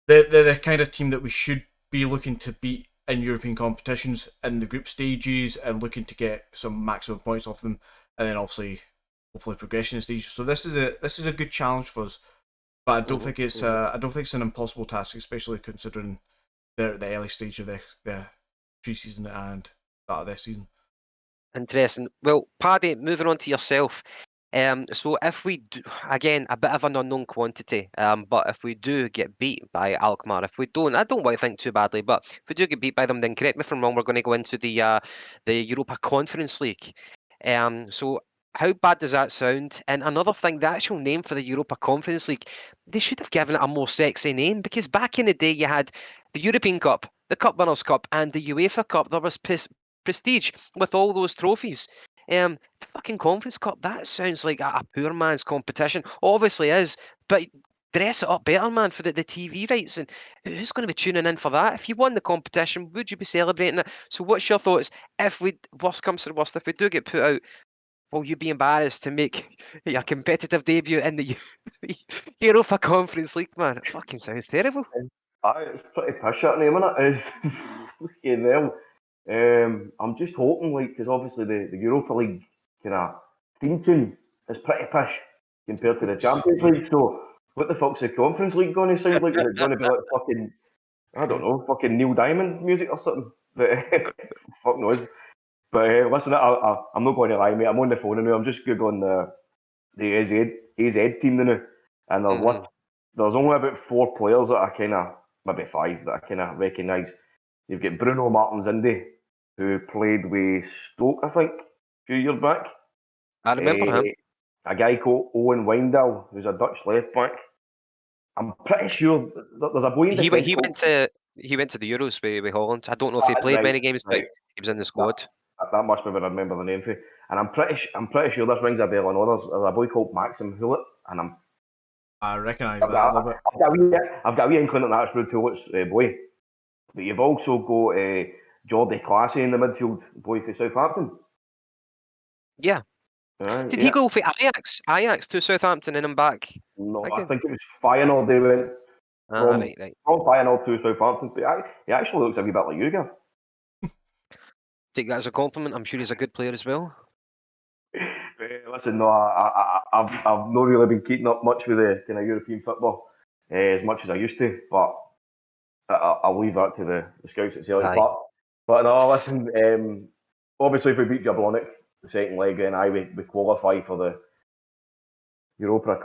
they're the kind of team that we should be looking to beat in European competitions in the group stages and looking to get some maximum points off them, and then obviously, hopefully, progression stages. So this is a good challenge for us. But I don't think it's an impossible task, especially considering they're at the early stage of the pre-season and start of this season. Interesting. Well, Paddy, moving on to yourself. So if we do, again, a bit of an unknown quantity, but if we do get beat by Alkmaar, if we don't, I don't want to think too badly, but if we do get beat by them, then correct me if I'm wrong, we're going to go into the Europa Conference League. So how bad does that sound? And another thing, the actual name for the Europa Conference League, they should have given it a more sexy name, because back in the day you had the European Cup, the Cup Winners' Cup, and the UEFA Cup. There was prestige with all those trophies. The fucking Conference Cup, that sounds like a poor man's competition. Obviously is, but dress it up better, man, for the TV rights. And who's going to be tuning in for that? If you won the competition, would you be celebrating it? So what's your thoughts? If worst comes to worst, if we do get put out, will you be embarrassed to make your competitive debut in the Europa Conference League, man? It fucking sounds terrible. It's pretty pish that name, innit? Is fucking hell. I'm just hoping, like, because obviously the Europa League kind of theme tune is pretty pish compared to the Champions League. So, what the fuck's the Conference League going to sound like? Is it going to be like fucking, I don't know, fucking Neil Diamond music or something? But fuck knows. But listen, I'm not going to lie, mate. I'm on the phone now. I'm just googling the AZ team now, and there's only about 4 players that I kind of, maybe 5 that I kind of recognise. You've got Bruno Martins Indy, who played with Stoke, I think, a few years back. I remember him. A guy called Owen Wijndal, who's a Dutch left back. I'm pretty sure there's a boy in defence. He went to the Euros with Holland. I don't know if he played many games, but he was in the squad. That must be what I remember the name for. And I'm pretty sure this rings a bell. I know there's a boy called Maxim Hullet, and I recognise that a little bit. I've got a wee inkling that that's Ruud Hullet's boy. But you've also got Jordi Clasie in the midfield, boy for Southampton. Yeah. Did he go for Ajax to Southampton and then back? No, I think it was Feyenoord they went. Right. from Feyenoord to Southampton. But he actually looks a wee bit like you, Gav. Take that as a compliment. I'm sure he's a good player as well. Listen, no, I've not really been keeping up much with the kind of European football as much as I used to, but I'll leave that to the scouts at Celtic. Aye. But no, listen, obviously if we beat Jablonec the second leg, then we qualify for the Europa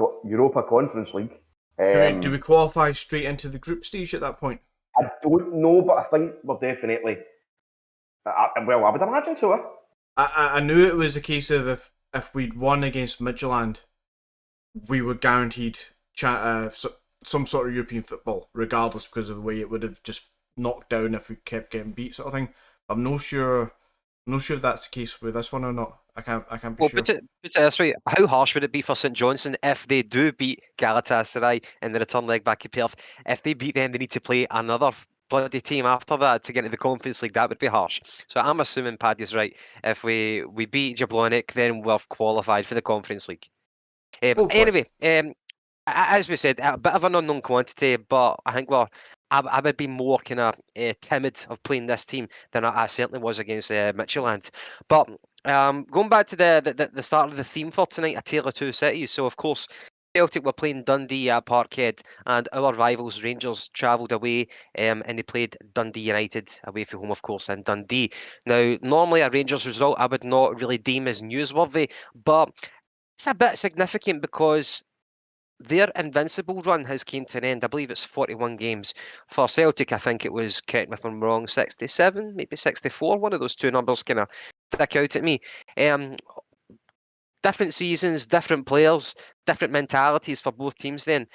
Conference League. Do we qualify straight into the group stage at that point? I don't know, but I think we're definitely. Well, I would imagine so. I knew it was a case of if we'd won against Midtjylland, we were guaranteed some sort of European football, regardless, because of the way it would have just knocked down if we kept getting beat, sort of thing. I'm not sure if that's the case with this one or not. I can't be Well, sure. put it this way: how harsh would it be for St Johnstone if they do beat Galatasaray in the return leg back at Perth? If they beat them, they need to play another bloody team after that to get into the Conference League. That would be harsh. So I'm assuming Paddy's right. If we beat Jablonec, then we're qualified for the Conference League. Hopefully. Anyway, as we said, a bit of an unknown quantity, but I think I would be more kind of timid of playing this team than I certainly was against Midtjylland. But going back to the start of the theme for tonight, a tale of two cities. So of course, Celtic were playing Dundee at Parkhead, and our rivals Rangers travelled away, and they played Dundee United away from home, of course, in Dundee. Now, normally a Rangers result I would not really deem as newsworthy, but it's a bit significant because their invincible run has came to an end. I believe it's 41 games. For Celtic, I think it was, correct me if I'm wrong, 67, maybe 64. One of those two numbers kind of stick out at me. Different seasons, different players, different mentalities for both teams then.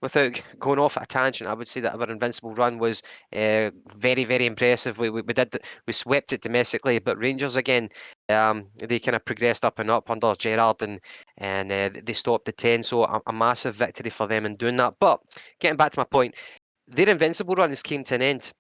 Without going off at a tangent, I would say that our invincible run was very, very impressive. We swept it domestically, but Rangers again, they kind of progressed up and up under Gerrard, and they stopped the 10. So a massive victory for them in doing that. But getting back to my point, their invincible run has came to an end.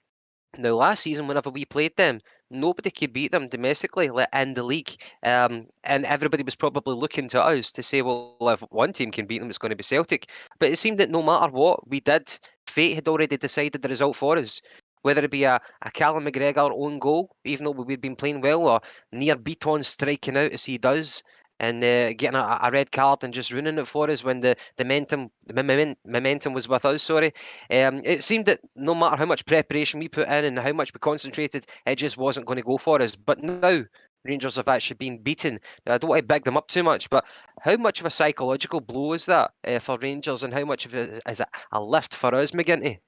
Now, last season, whenever we played them, nobody could beat them domestically in the league. And everybody was probably looking to us to say, well, if one team can beat them, it's going to be Celtic. But it seemed that no matter what we did, fate had already decided the result for us. Whether it be a Callum McGregor own goal, even though we'd been playing well, or near Beaton striking out as he does, and getting a red card and just ruining it for us when the momentum was with us. Sorry, it seemed that no matter how much preparation we put in and how much we concentrated, it just wasn't going to go for us. But now Rangers have actually been beaten. Now, I don't want to big them up too much, but how much of a psychological blow is that for Rangers, and how much of it is a lift for us, McGinty?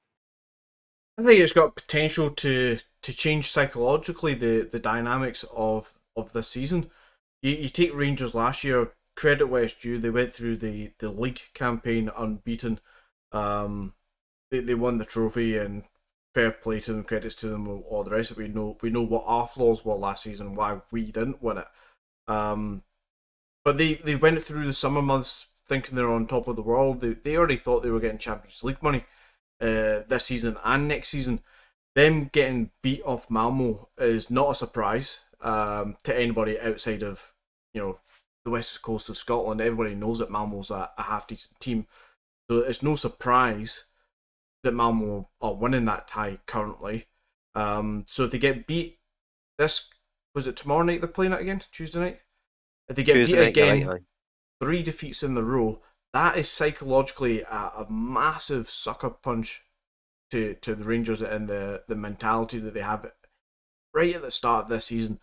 I think it's got potential to change psychologically the dynamics of this season. You take Rangers last year, credit where it's due, they went through the league campaign unbeaten. They won the trophy, and fair play to them, credits to them, all the rest of it. We know what our flaws were last season, why we didn't win it. But they went through the summer months thinking they're on top of the world. They already thought they were getting Champions League money this season and next season. Them getting beat off Malmo is not a surprise to anybody outside of the west coast of Scotland. Everybody knows that Malmo's a half decent team, so it's no surprise that Malmo are winning that tie currently. So if they get beat, was it tomorrow night they're playing it again? Tuesday night? If they get Tuesday beat night, again, right. 3 defeats in the row, that is psychologically a massive sucker punch to the Rangers and the mentality that they have right at the start of this season.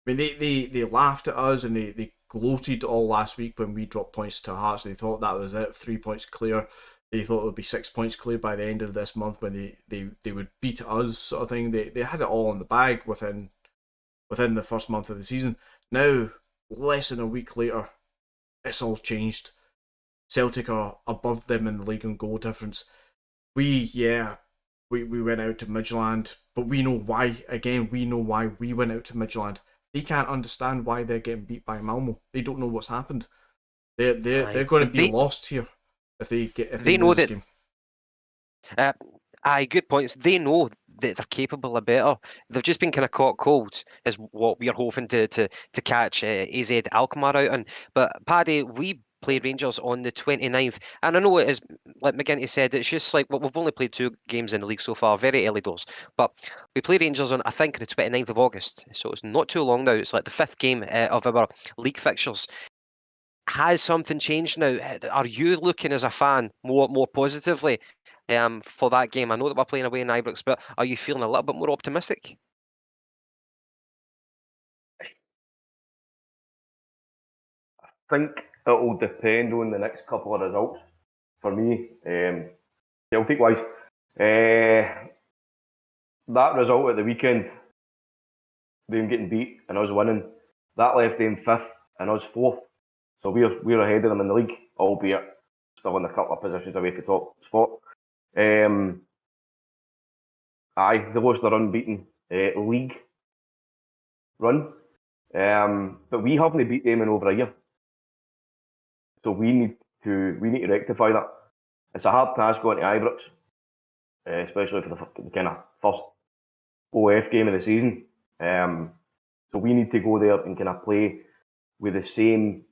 I mean, they laughed at us and they gloated all last week when we dropped points to Hearts. They thought that was it, 3 points clear. They thought it would be 6 points clear by the end of this month when they would beat us, sort of thing. They had it all in the bag within the first month of the season. Now, less than a week later, it's all changed. Celtic are above them in the league on goal difference. We went out to Midtjylland, but we know why. Again, we know why we went out to Midtjylland. They can't understand why they're getting beat by Malmo. They don't know what's happened. They're going to be lost here if they know lose this that. game. Aye, good points. They know that they're capable of better. They've just been kind of caught cold, is what we're hoping to catch AZ Alkmaar out on. But Paddy, we play Rangers on the 29th. And I know it is, like McGinty said, it's just like, well, we've only played 2 games in the league so far, very early doors. But we play Rangers on, I think, the 29th of August. So it's not too long now. It's like the 5th game of our league fixtures. Has something changed now? Are you looking as a fan more positively for that game? I know that we're playing away in Ibrox, but are you feeling a little bit more optimistic? I think it will depend on the next couple of results for me. Celtic wise, that result at the weekend, them getting beat and us winning, that left them 5th and us 4th. So we're ahead of them in the league, albeit still in a couple of positions away from top spot. Aye, they lost their unbeaten league run, but we haven't beat them in over a year. So we need to rectify that. It's a hard task going to Ibrox, especially for the kind of first OF game of the season. So we need to go there and kind of play with the same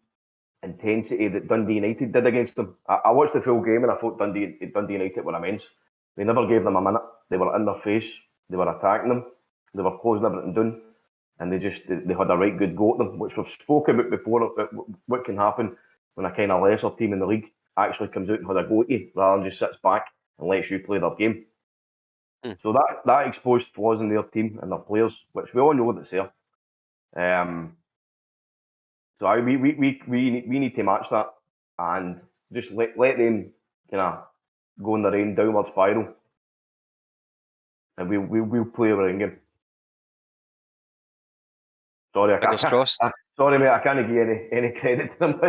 intensity that Dundee United did against them. I watched the full game and I thought Dundee United were immense. They never gave them a minute. They were in their face. They were attacking them. They were closing everything down. And they had a right good go at them, which we've spoken about before, what can happen when a kind of lesser team in the league actually comes out and has a go at you rather than just sits back and lets you play their game. So that exposed flaws in their team and their players, which we all know that's there. So we need to match that and just let them kind of go in their own downward spiral, and we'll play our own game. Sorry, sorry, mate. I can't give any credit to them.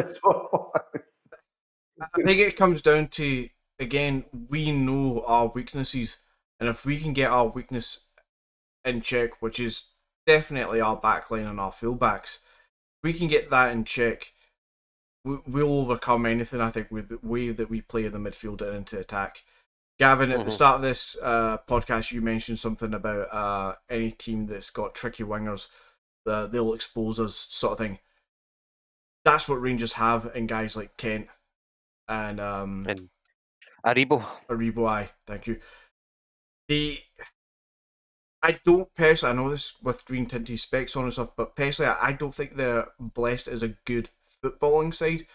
I think it comes down to, again, we know our weaknesses, and if we can get our weakness in check, which is definitely our backline and our fullbacks, if we can get that in check, we'll overcome anything, I think, with the way that we play the midfield and into attack. Gavin, at the start of this podcast, you mentioned something about any team that's got tricky wingers, they'll expose us, sort of thing. That's what Rangers have in guys like Kent and Aribo. Aye, thank you. I don't personally, I know this with green tinted specs on and stuff, but personally, I don't think they're blessed as a good footballing side.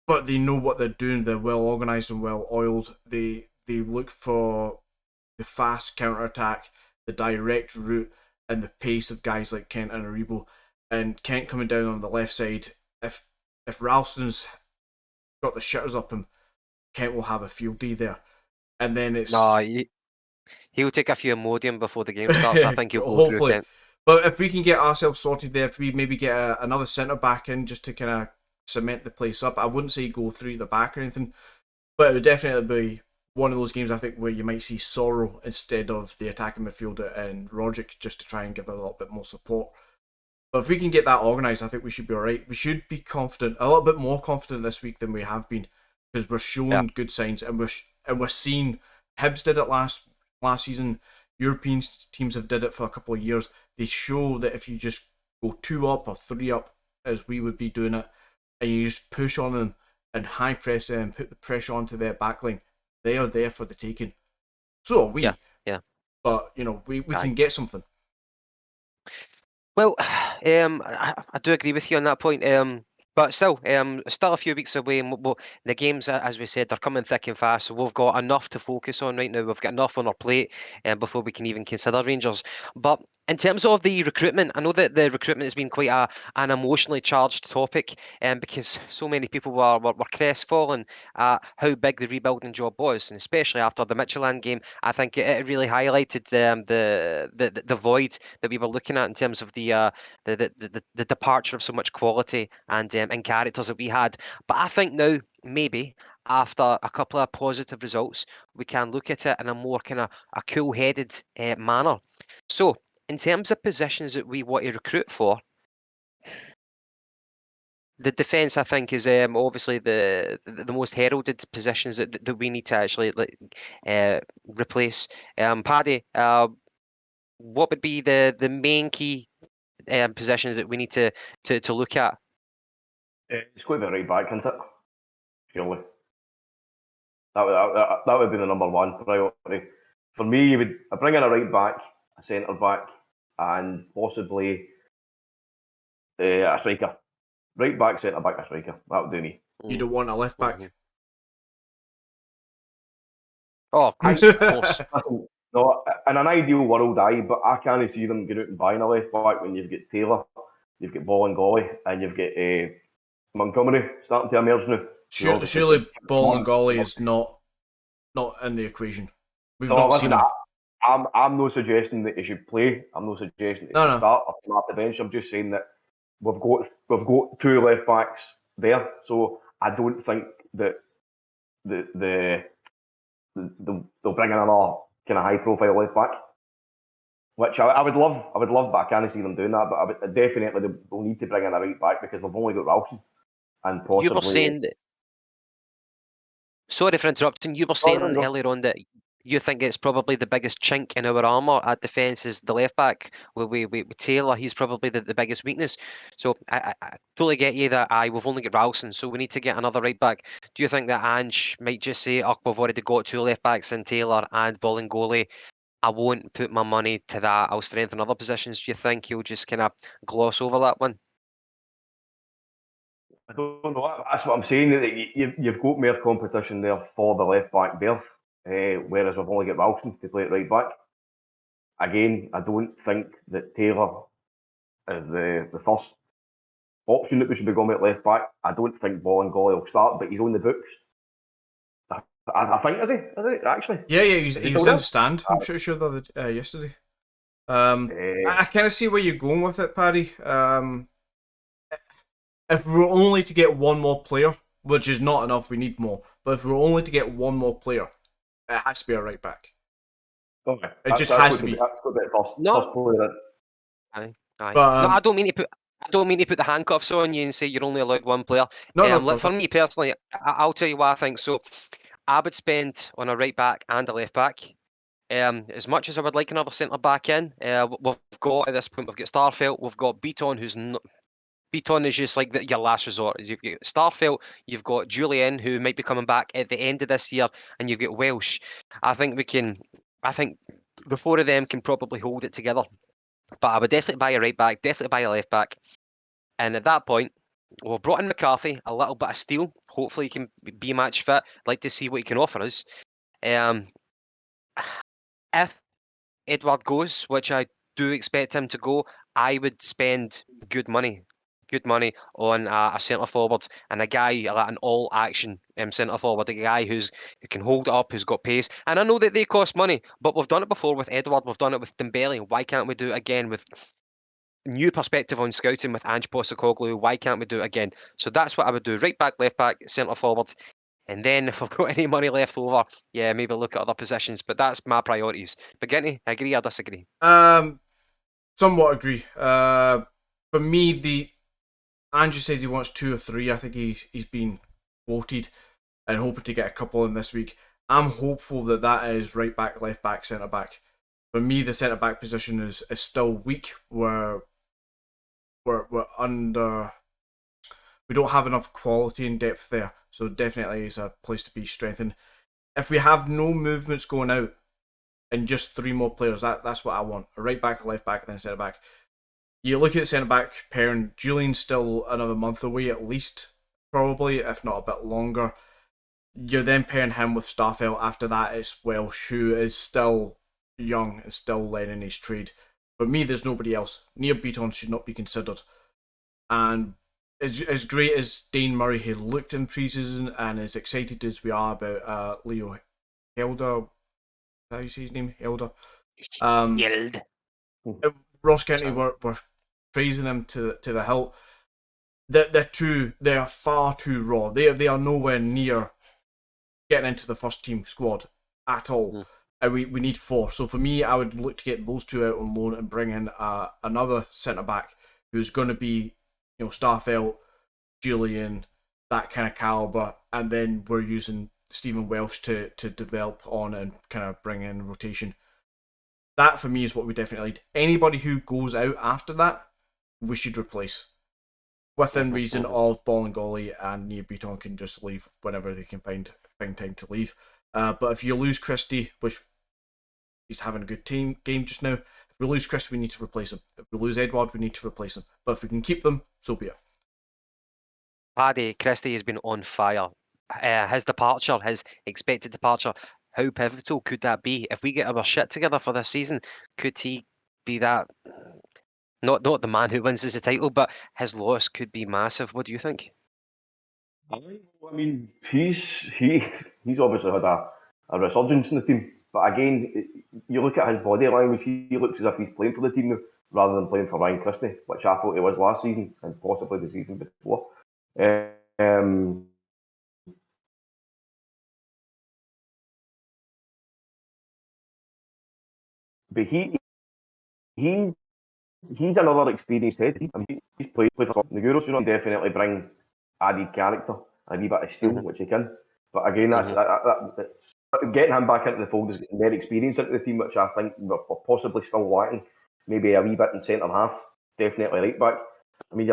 But they know what they're doing. They're well organised and well oiled. They look for the fast counter attack, the direct route, and the pace of guys like Kent and Aribo. And Kent coming down on the left side, if Ralston's got the shutters up him, Kent will have a field day there. And then it's he'll take a few Imodium before the game starts. I think he'll go hopefully through Kent. But if we can get ourselves sorted there, if we maybe get another centre back in just to kind of cement the place up, I wouldn't say go through the back or anything, but it would definitely be one of those games, I think, where you might see Sorrow instead of the attacking midfielder and Roderick, just to try and give a little bit more support. But if we can get that organised, I think we should be alright. We should be confident, a little bit more confident this week than we have been, because we're showing good signs, and we're seeing Hibs did it last season. European teams have did it for a couple of years. They show that if you just go 2 up or 3 up, as we would be doing it, and you just push on them and high press them and put the pressure onto their backline, they are there for the taking. So are we. Yeah. But, we can get something. Well, I do agree with you on that point. But still a few weeks away, and the games, as we said, they're coming thick and fast. So we've got enough to focus on right now. We've got enough on our plate before we can even consider Rangers. But in terms of the recruitment, I know that the recruitment has been quite an emotionally charged topic, because so many people were crestfallen at how big the rebuilding job was, and especially after the Midtjylland game, I think it really highlighted the void that we were looking at in terms of the departure of so much quality and characters that we had. But I think now, maybe after a couple of positive results, we can look at it in a more kind of a cool-headed manner. So, in terms of positions that we want to recruit for, the defence, I think, is obviously the most heralded positions that we need to actually replace. Paddy, what would be the main key positions that we need to look at? It's going to be right back, isn't it? Surely. That would be the number one priority. For me, you would bring in a right back, a centre back, and possibly a striker. Right back, centre back, a striker. That would do me. You don't want a left back. Oh, of course. No, in an ideal world, but I can't see them going out and buying a left back when you've got Taylor, you've got Bolingoli, and you've got Montgomery starting to emerge now. Surely Bolingoli is not in the equation. We've No, not listen, seen him. I'm not suggesting that he should play. I'm not suggesting that he should start or come off the bench. I'm just saying that we've got two left backs there, so I don't think that they'll bring in another kind of high profile left back, which I would love. But I can't see them doing that. But definitely they'll need to bring in a right back because they've only got Ralston and possibly. You were saying that. Sorry for interrupting. You were saying earlier on that you think it's probably the biggest chink in our armour at defence is the left back. With Taylor, he's probably the biggest weakness. So I totally get you that we've only got Ralston, so we need to get another right back. Do you think that Ange might just say, "Oh, we've already got two left backs in Taylor and Bolingoli. I won't put my money to that. I'll strengthen other positions." Do you think he'll just kind of gloss over that one? I don't know. That's what I'm saying. That you've got more competition there for the left back berth, whereas we've only got Ralston to play at right back. Again, I don't think that Taylor is the first option that we should be going with left back. I don't think Bolingoli will start, but he's on the books. I think is he actually? Yeah, he was in the stand. I'm pretty sure that yesterday. I kind of see where you're going with it, Paddy. If we're only to get one more player, which is not enough, we need more. But if we're only to get one more player, it has to be a right back. Okay. It just has to be. That's got to be first player in. Aye. But, no, I don't mean to put the handcuffs on you and say you're only allowed one player. For me personally, I'll tell you what I think. So I would spend on a right back and a left back. As much as I would like another centre back in, we've got at this point we've got Starfelt, we've got Beaton, who's not. Beaton is just like your last resort. You've got Starfelt, you've got Julian, who might be coming back at the end of this year, and you've got Welsh. I think the four of them can probably hold it together. But I would definitely buy a right back, definitely buy a left back. And at that point, we've brought in McCarthy, a little bit of steel. Hopefully he can be match fit. I'd like to see what he can offer us. If Edward goes, which I do expect him to go, I would spend good money on a centre forward and a guy like an all action centre forward, a guy who can hold it up, who's got pace. And I know that they cost money, but we've done it before with Edward, we've done it with Dembele. Why can't we do it again with new perspective on scouting with Ange Postecoglou? Why can't we do it again? So that's what I would do: right back, left back, centre forward. And then if I've got any money left over, yeah, maybe look at other positions. But that's my priorities. McGinty, agree or disagree? Somewhat agree. For me, Andrew said he wants 2 or 3. I think he's been quoted and hoping to get a couple in this week. I'm hopeful that is right back, left back, centre back. For me, the centre back position is still weak. We're under. We don't have enough quality and depth there, so definitely is a place to be strengthened. If we have no movements going out and just 3 more players, that's what I want: a right back, a left back, and then a centre back. You look at the centre back pairing. Julian's still another month away at least, probably, if not a bit longer. You're then pairing him with Starfelt. After that, it's Welsh, who is still young and still learning his trade. For me, there's nobody else. Near Beaton should not be considered. And as great as Dane Murray had looked in pre-season, and as excited as we are about Leo Helder, how do you say his name? Helder. Held. Ross County were praising him to the hilt. They are far too raw. They are nowhere near getting into the first team squad at all. And we need 4. So for me, I would look to get those 2 out on loan and bring in another centre back who's going to be, Starfelt, Julian, that kind of calibre, and then we're using Stephen Welsh to develop on and kind of bring in rotation. That for me is what we definitely need. Anybody who goes out after that, we should replace. within reason of Bolingoli and Nia Buton can just leave whenever they can find time to leave. But if you lose Christie, which he's having a good game just now, if we lose Christie, we need to replace him. If we lose Edward, we need to replace him. But if we can keep them, so be it. Paddy Christie has been on fire. His departure, his expected departure, how pivotal could that be? If we get our shit together for this season, could he be that? Not the man who wins us the title, but his loss could be massive. What do you think? I mean, he's obviously had a resurgence in the team, but again, you look at his body language. He looks as if he's playing for the team now, rather than playing for Ryan Christie, which I thought he was last season and possibly the season before. Um, but he's another experienced head. I mean, he's played for the Euros, you know, definitely bring added character, a wee bit of steel, which he can. But again, that's getting him back into the fold is getting more experience into the team, which I think we're possibly still lacking. Maybe a wee bit in centre half, definitely right back. I mean,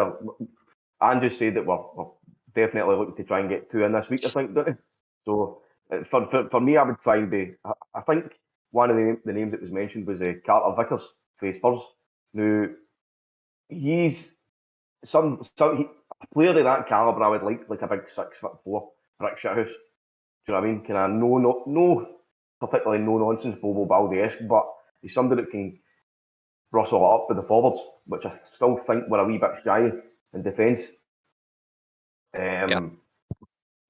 Andrew said that we're definitely looking to try and get 2 in this week, I think, don't we? So for me, I would try and be. I think one of the names that was mentioned was Carter Vickers for Spurs. Now, he's a player of that calibre. I would like a big 6'4" brick shithouse. Do you know what I mean? Kind of no particularly no nonsense Bobo Baldi-esque, but he's somebody that can rustle it up with the forwards, which I still think we're a wee bit shy in defence. So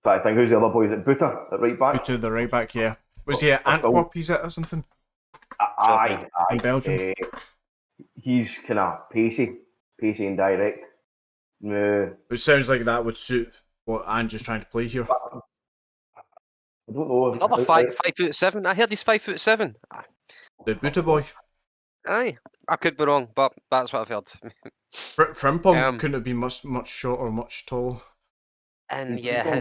I think who's the other boy? Is it Buta at right back? Buta the right back, yeah. Was he at Antwerp? He's at or something? Aye. In Belgium. He's kind of pacey and direct. It sounds like that would suit what Andrew's trying to play here. I don't know. Another 5'7". I heard he's 5'7". The Buta boy. Aye, I could be wrong, but that's what I've heard. Frimpong couldn't have been much shorter, much taller. And yeah,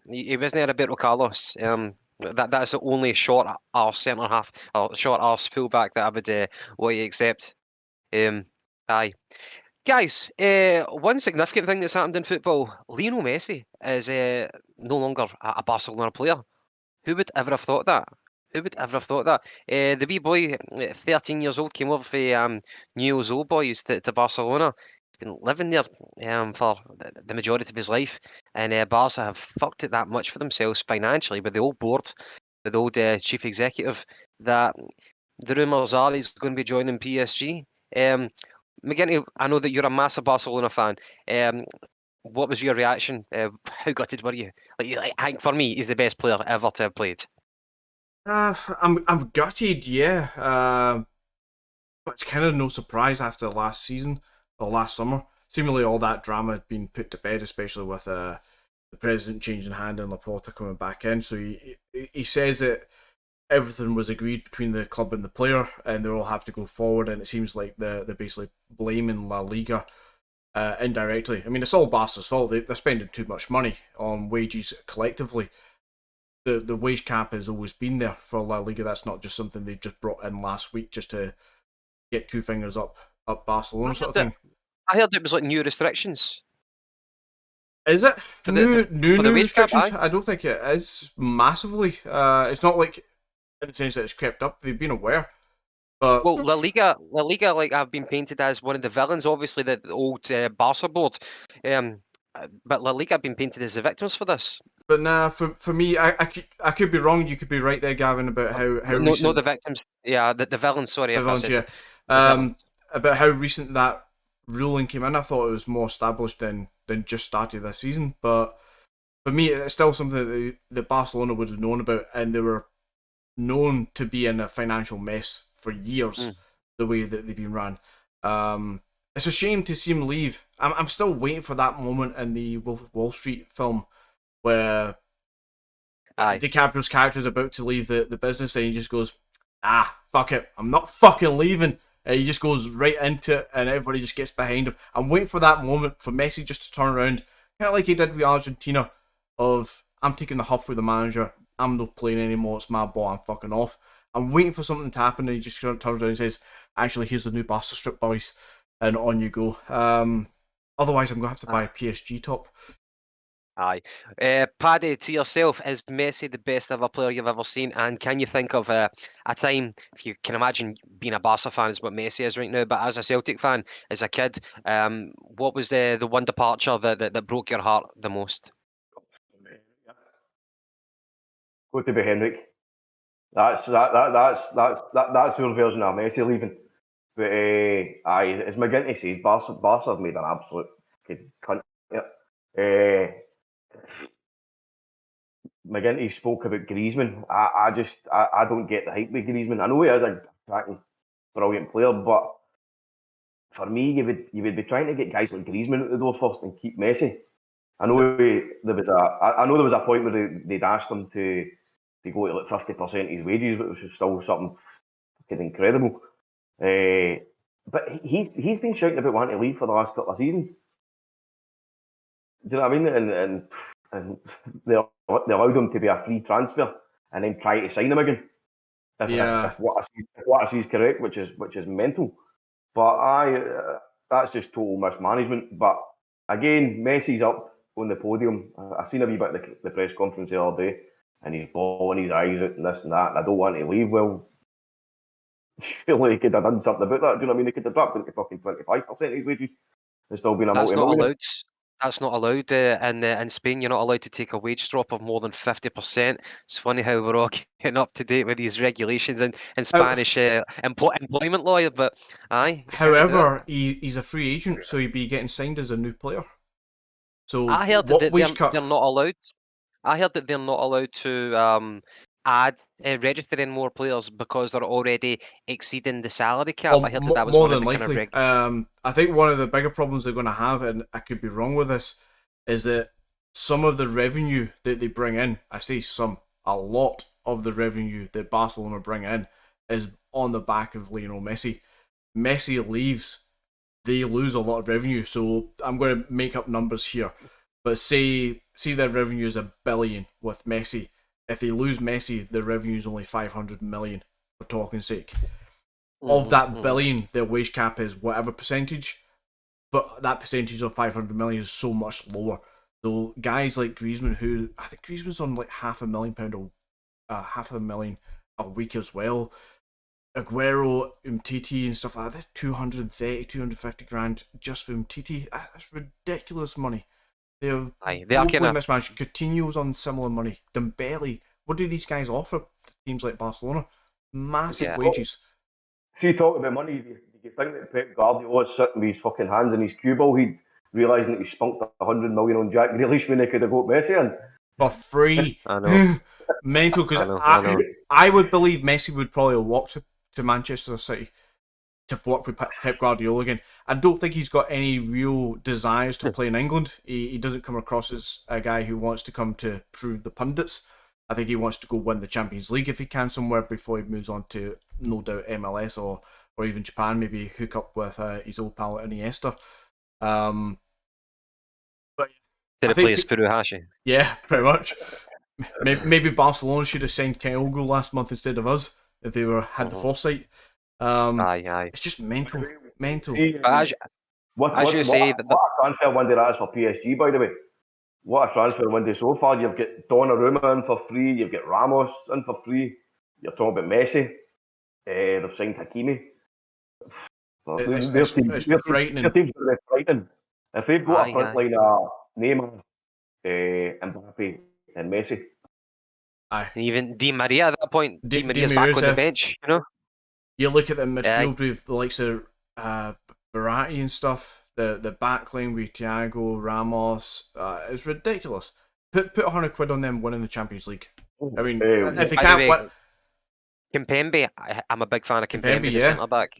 he wasn't Roberto Carlos. That's the only short arse centre half or short arse fullback that I would want to accept. Aye. Guys, one significant thing that's happened in football, Lionel Messi is no longer a Barcelona player. Who would ever have thought that? Who would ever have thought that? The wee boy, 13 years old, came over for Newell's Old Boys to Barcelona. He's been living there for the majority of his life. And Barca have fucked it that much for themselves financially with the old board, with the old chief executive, that the rumours are he's going to be joining PSG. McGinty, I know that you're a massive Barcelona fan. What was your reaction? How gutted were you? I think for me, he's the best player ever to have played. I'm gutted, yeah. But it's kind of no surprise after last season or last summer. Seemingly all that drama had been put to bed, especially with the president changing hand and Laporta coming back in. So he says that everything was agreed between the club and the player, and they all have to go forward. And it seems like they're basically blaming La Liga indirectly. I mean, it's all Barca's fault. They're spending too much money on wages collectively. The wage cap has always been there for La Liga. That's not just something they just brought in last week just to get 2 fingers up Barcelona sort of thing. I heard it was like new restrictions. Is it? New restrictions? Cap, I don't think it is massively. It's not like in the sense that it's crept up. They've been aware. But well, La Liga, like have been painted as one of the villains. Obviously, the old Barca board. But La Liga have been painted as the victims for this. But nah, for me, I could be wrong. You could be right there, Gavin, about how recent... No, the victims. Yeah, the villains. Sorry, the villains. Yeah. About how recent that ruling came in. I thought it was more established than just started this season. But for me, it's still something that Barcelona would have known about, and they were known to be in a financial mess for years. The way that they've been run. It's a shame to see him leave. I'm still waiting for that moment in the Wolf of Wall Street film where DiCaprio's character is about to leave the business and he just goes, fuck it, I'm not fucking leaving. And he just goes right into it and everybody just gets behind him. I'm waiting for that moment for Messi just to turn around, kind of like he did with Argentina, of I'm taking the huff with the manager, I'm not playing anymore, it's my ball, I'm fucking off. I'm waiting for something to happen and he just turns around and says, actually, here's the new Barca strip, boys, and on you go. Otherwise, I'm gonna have to buy a PSG top. Aye. Paddy, to yourself, is Messi the best ever player you've ever seen? And can you think of a time, if you can imagine being a Barca fan is what Messi is right now, but as a Celtic fan, as a kid, what was the one departure that broke your heart the most? Go to be Henrik. That's your version of Messi leaving. But aye, as McGinty says, Barca have made an absolute fucking cunt. Yeah. McGinty spoke about Griezmann. I don't get the hype with Griezmann. I know he is a cracking, brilliant player, but for me, you would be trying to get guys like Griezmann out the door first and keep Messi. I know there was a point where they'd asked him to go to like 50% of his wages, which was still something fucking incredible. But he's been shouting about wanting to leave for the last couple of seasons. Do you know what I mean? And they allowed him to be a free transfer and then try to sign him again. If what I see is correct, which is mental. But that's just total mismanagement. But again, Messi's up on the podium. I seen a wee bit of the press conference the other day, and he's bawling his eyes out and this and that. And I don't want to leave. Well, surely he could have done something about that. Do you know what I mean? He could have dropped into fucking 25% of his wages and still been a That's not multi-millionaire. allowed. That's not allowed in Spain. You're not allowed to take a wage drop of more than 50%. It's funny how we're all getting up to date with these regulations and Spanish employment law. But aye. However, he's a free agent, so he'd be getting signed as a new player. So I heard what that wage cut? they're not allowed. I heard that they're not allowed to register any more players because they're already exceeding the salary cap. I heard that was more one than of the likely. kind of I think one of the bigger problems they're going to have, and I could be wrong with this, is that some of the revenue that they bring in, I say some, a lot of the revenue that Barcelona bring in is on the back of Lionel Messi. Messi leaves, they lose a lot of revenue. So I'm going to make up numbers here, but say their revenue is $1 billion with Messi. If they lose Messi, their revenue is only 500 million, for talking sake. Of that billion, their wage cap is whatever percentage, but that percentage of 500 million is so much lower. So guys like Griezmann, who I think Griezmann's on like £500,000 £500,000 a week as well. Aguero, Umtiti and stuff like that, 230, 250 grand just for Umtiti. That's ridiculous money. They're woefully mismanaged. Coutinho's on similar money. Dembele. What do these guys offer teams like Barcelona? Massive wages. See, talking about money, you think that Pep Guardiola's sitting with his fucking hands in his cue ball, he'd realising that he spunked 100 million on Jack Grealish when they could have got Messi in. For free. I know. Mental, because I would believe Messi would probably walk to Manchester City to work with Pep Guardiola again. I don't think he's got any real desires to play in England. He doesn't come across as a guy who wants to come to prove the pundits. I think he wants to go win the Champions League if he can somewhere before he moves on to, no doubt, MLS or even Japan, maybe hook up with his old pal Iniesta. But Did it play as Furuhashi? Yeah, pretty much. Maybe Barcelona should have signed Kyogo last month instead of us if they had the foresight. Aye. It's just mental. What a transfer window that is for PSG, by the way. What a transfer window so far. You've got Donnarumma in for free. You've got Ramos in for free. You're talking about Messi. They've signed Hakimi. It's frightening. Their team's frightening. If they've got a front line of Neymar, Mbappe and Messi. Aye. And even Di Maria at that point. Di Maria's back on the bench, you know? You look at the midfield with the likes of Verratti and stuff, the back line with Thiago, Ramos, it's ridiculous. Put £100 on them winning the Champions League. I mean, if they can't win... Kimpembe, I'm a big fan of Kimpembe, the centre-back.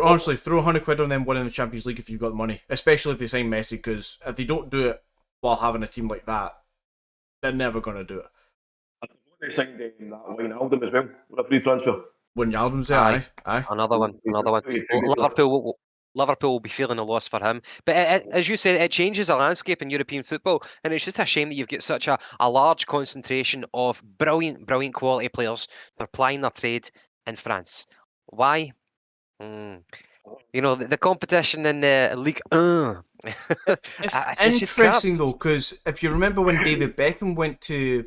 Honestly, throw £100 on them winning the Champions League if you've got the money, especially if they sign Messi, because if they don't do it while having a team like that, they're never going to do it. They signed that Wijnaldum as well, with a free transfer. Wijnaldum's there, aye. Another one. Liverpool will be feeling the loss for him. But as you said, it changes the landscape in European football, and it's just a shame that you've got such a large concentration of brilliant quality players that are plying their trade in France. Why? You know, the competition in the league. It's It's just crap. interesting though, because if you remember when David Beckham went to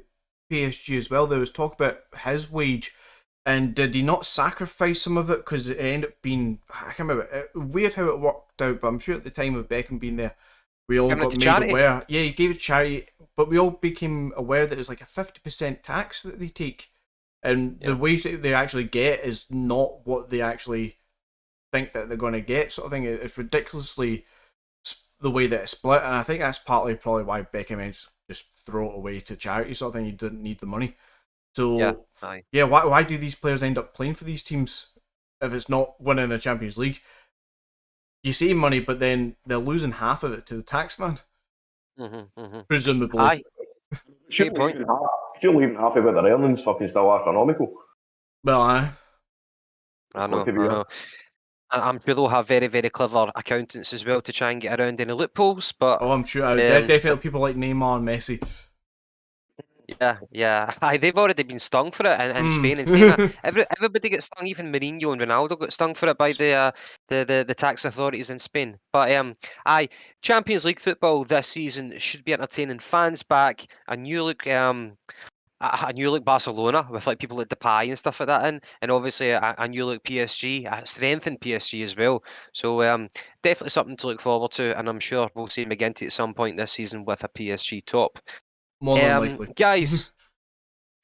PSG as well, there was talk about his wage, and did he not sacrifice some of it because it ended up being, I can't remember, weird how it worked out, but I'm sure at the time of Beckham being there, we all Giving it got to made charity. aware. Yeah, he gave it to charity, but we all became aware that it was like a 50% tax that they take, and the Yeah. wage that they actually get is not what they actually think that they're going to get, sort of thing. It's ridiculously the way that it's split, and I think that's partly probably why Beckham ends just throw it away to charity, sort of thing. He didn't need the money. Yeah. So Aye. yeah, why do these players end up playing for these teams if it's not winning the Champions League? You save money, but then they're losing half of it to the taxman, presumably. Aye. Great point. Surely even half of what their earnings fucking still astronomical. Well, I I Got know. to be I honest. know. I'm sure they'll have very, very clever accountants as well to try and get around any loopholes. But I'm sure um, definitely people like Neymar and Messi. yeah. Aye, they've already been stung for it in Spain. And saying that, Mm. everybody gets stung. Even Mourinho and Ronaldo got stung for it by the tax authorities in Spain. But aye, Champions League football this season should be entertaining. Fans back, a new look. A new look Barcelona with like people like Depay and stuff like that in, and obviously a new look PSG, a strengthened PSG as well. So definitely something to look forward to, and I'm sure we'll see McGinty at some point this season with a PSG top. More than likely. Guys,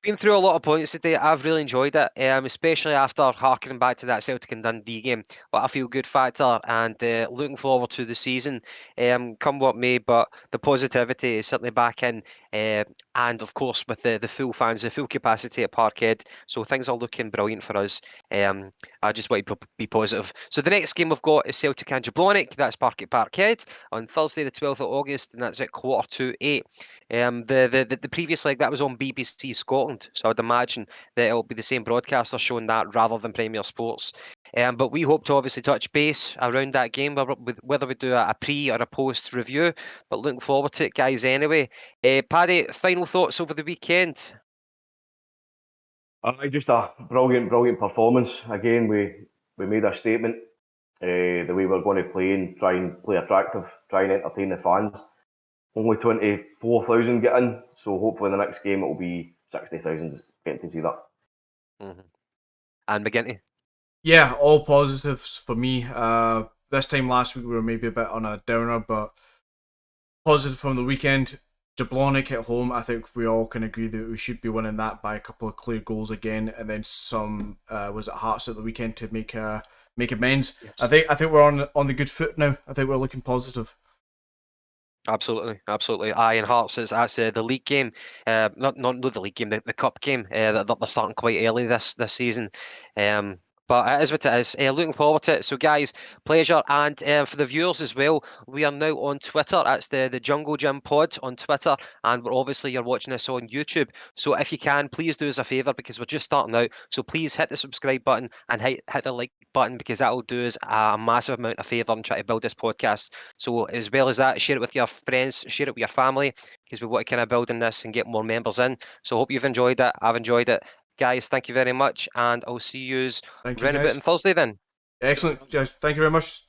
been through a lot of points today. I've really enjoyed it, especially after harkening back to that Celtic and Dundee game. What a feel good factor, and looking forward to the season, come what may. But the positivity is certainly back in, and of course with the full fans, the full capacity at Parkhead. So things are looking brilliant for us. I just want to be positive. So the next game we've got is Celtic and Jablonec. That's Parkhead on Thursday, the 12th of August, and that's at 7:45. The previous leg that was on BBC Scotland, so I'd imagine that it'll be the same broadcaster showing that rather than Premier Sports. But we hope to obviously touch base around that game, whether we do a pre or a post review. But looking forward to it, guys. Anyway, Paddy, final thoughts over the weekend. Just a brilliant performance. Again, we made a statement. The way we're going to play and try and play attractive, try and entertain the fans. Only 24,000 get in, so hopefully the next game it will be 60,000 getting to see that. And McGinty. Yeah, all positives for me. This time last week we were maybe a bit on a downer, but positive from the weekend. Jablonec at home, I think we all can agree that we should be winning that by a couple of clear goals again, and then some was it Hearts at the weekend to make amends. Yes. I think we're on the good foot now. I think we're looking positive. Absolutely. Aye, and Hearts is that's the league game, not the league game, the cup game. That they're starting quite early this season. But it is what it is. Looking forward to it. So, guys, pleasure. And for the viewers as well, we are now on Twitter. That's the Jungle Gym Pod on Twitter. And obviously, you're watching us on YouTube. So, if you can, please do us a favour because we're just starting out. So, please hit the subscribe button and hit the like button because that will do us a massive amount of favour and try to build this podcast. So, as well as that, share it with your friends, share it with your family because we want to kind of build in this and get more members in. So, hope you've enjoyed it. I've enjoyed it. Guys, thank you very much, and I'll see you Thank you, round about guys. on Thursday then. Excellent, guys. Thank you very much.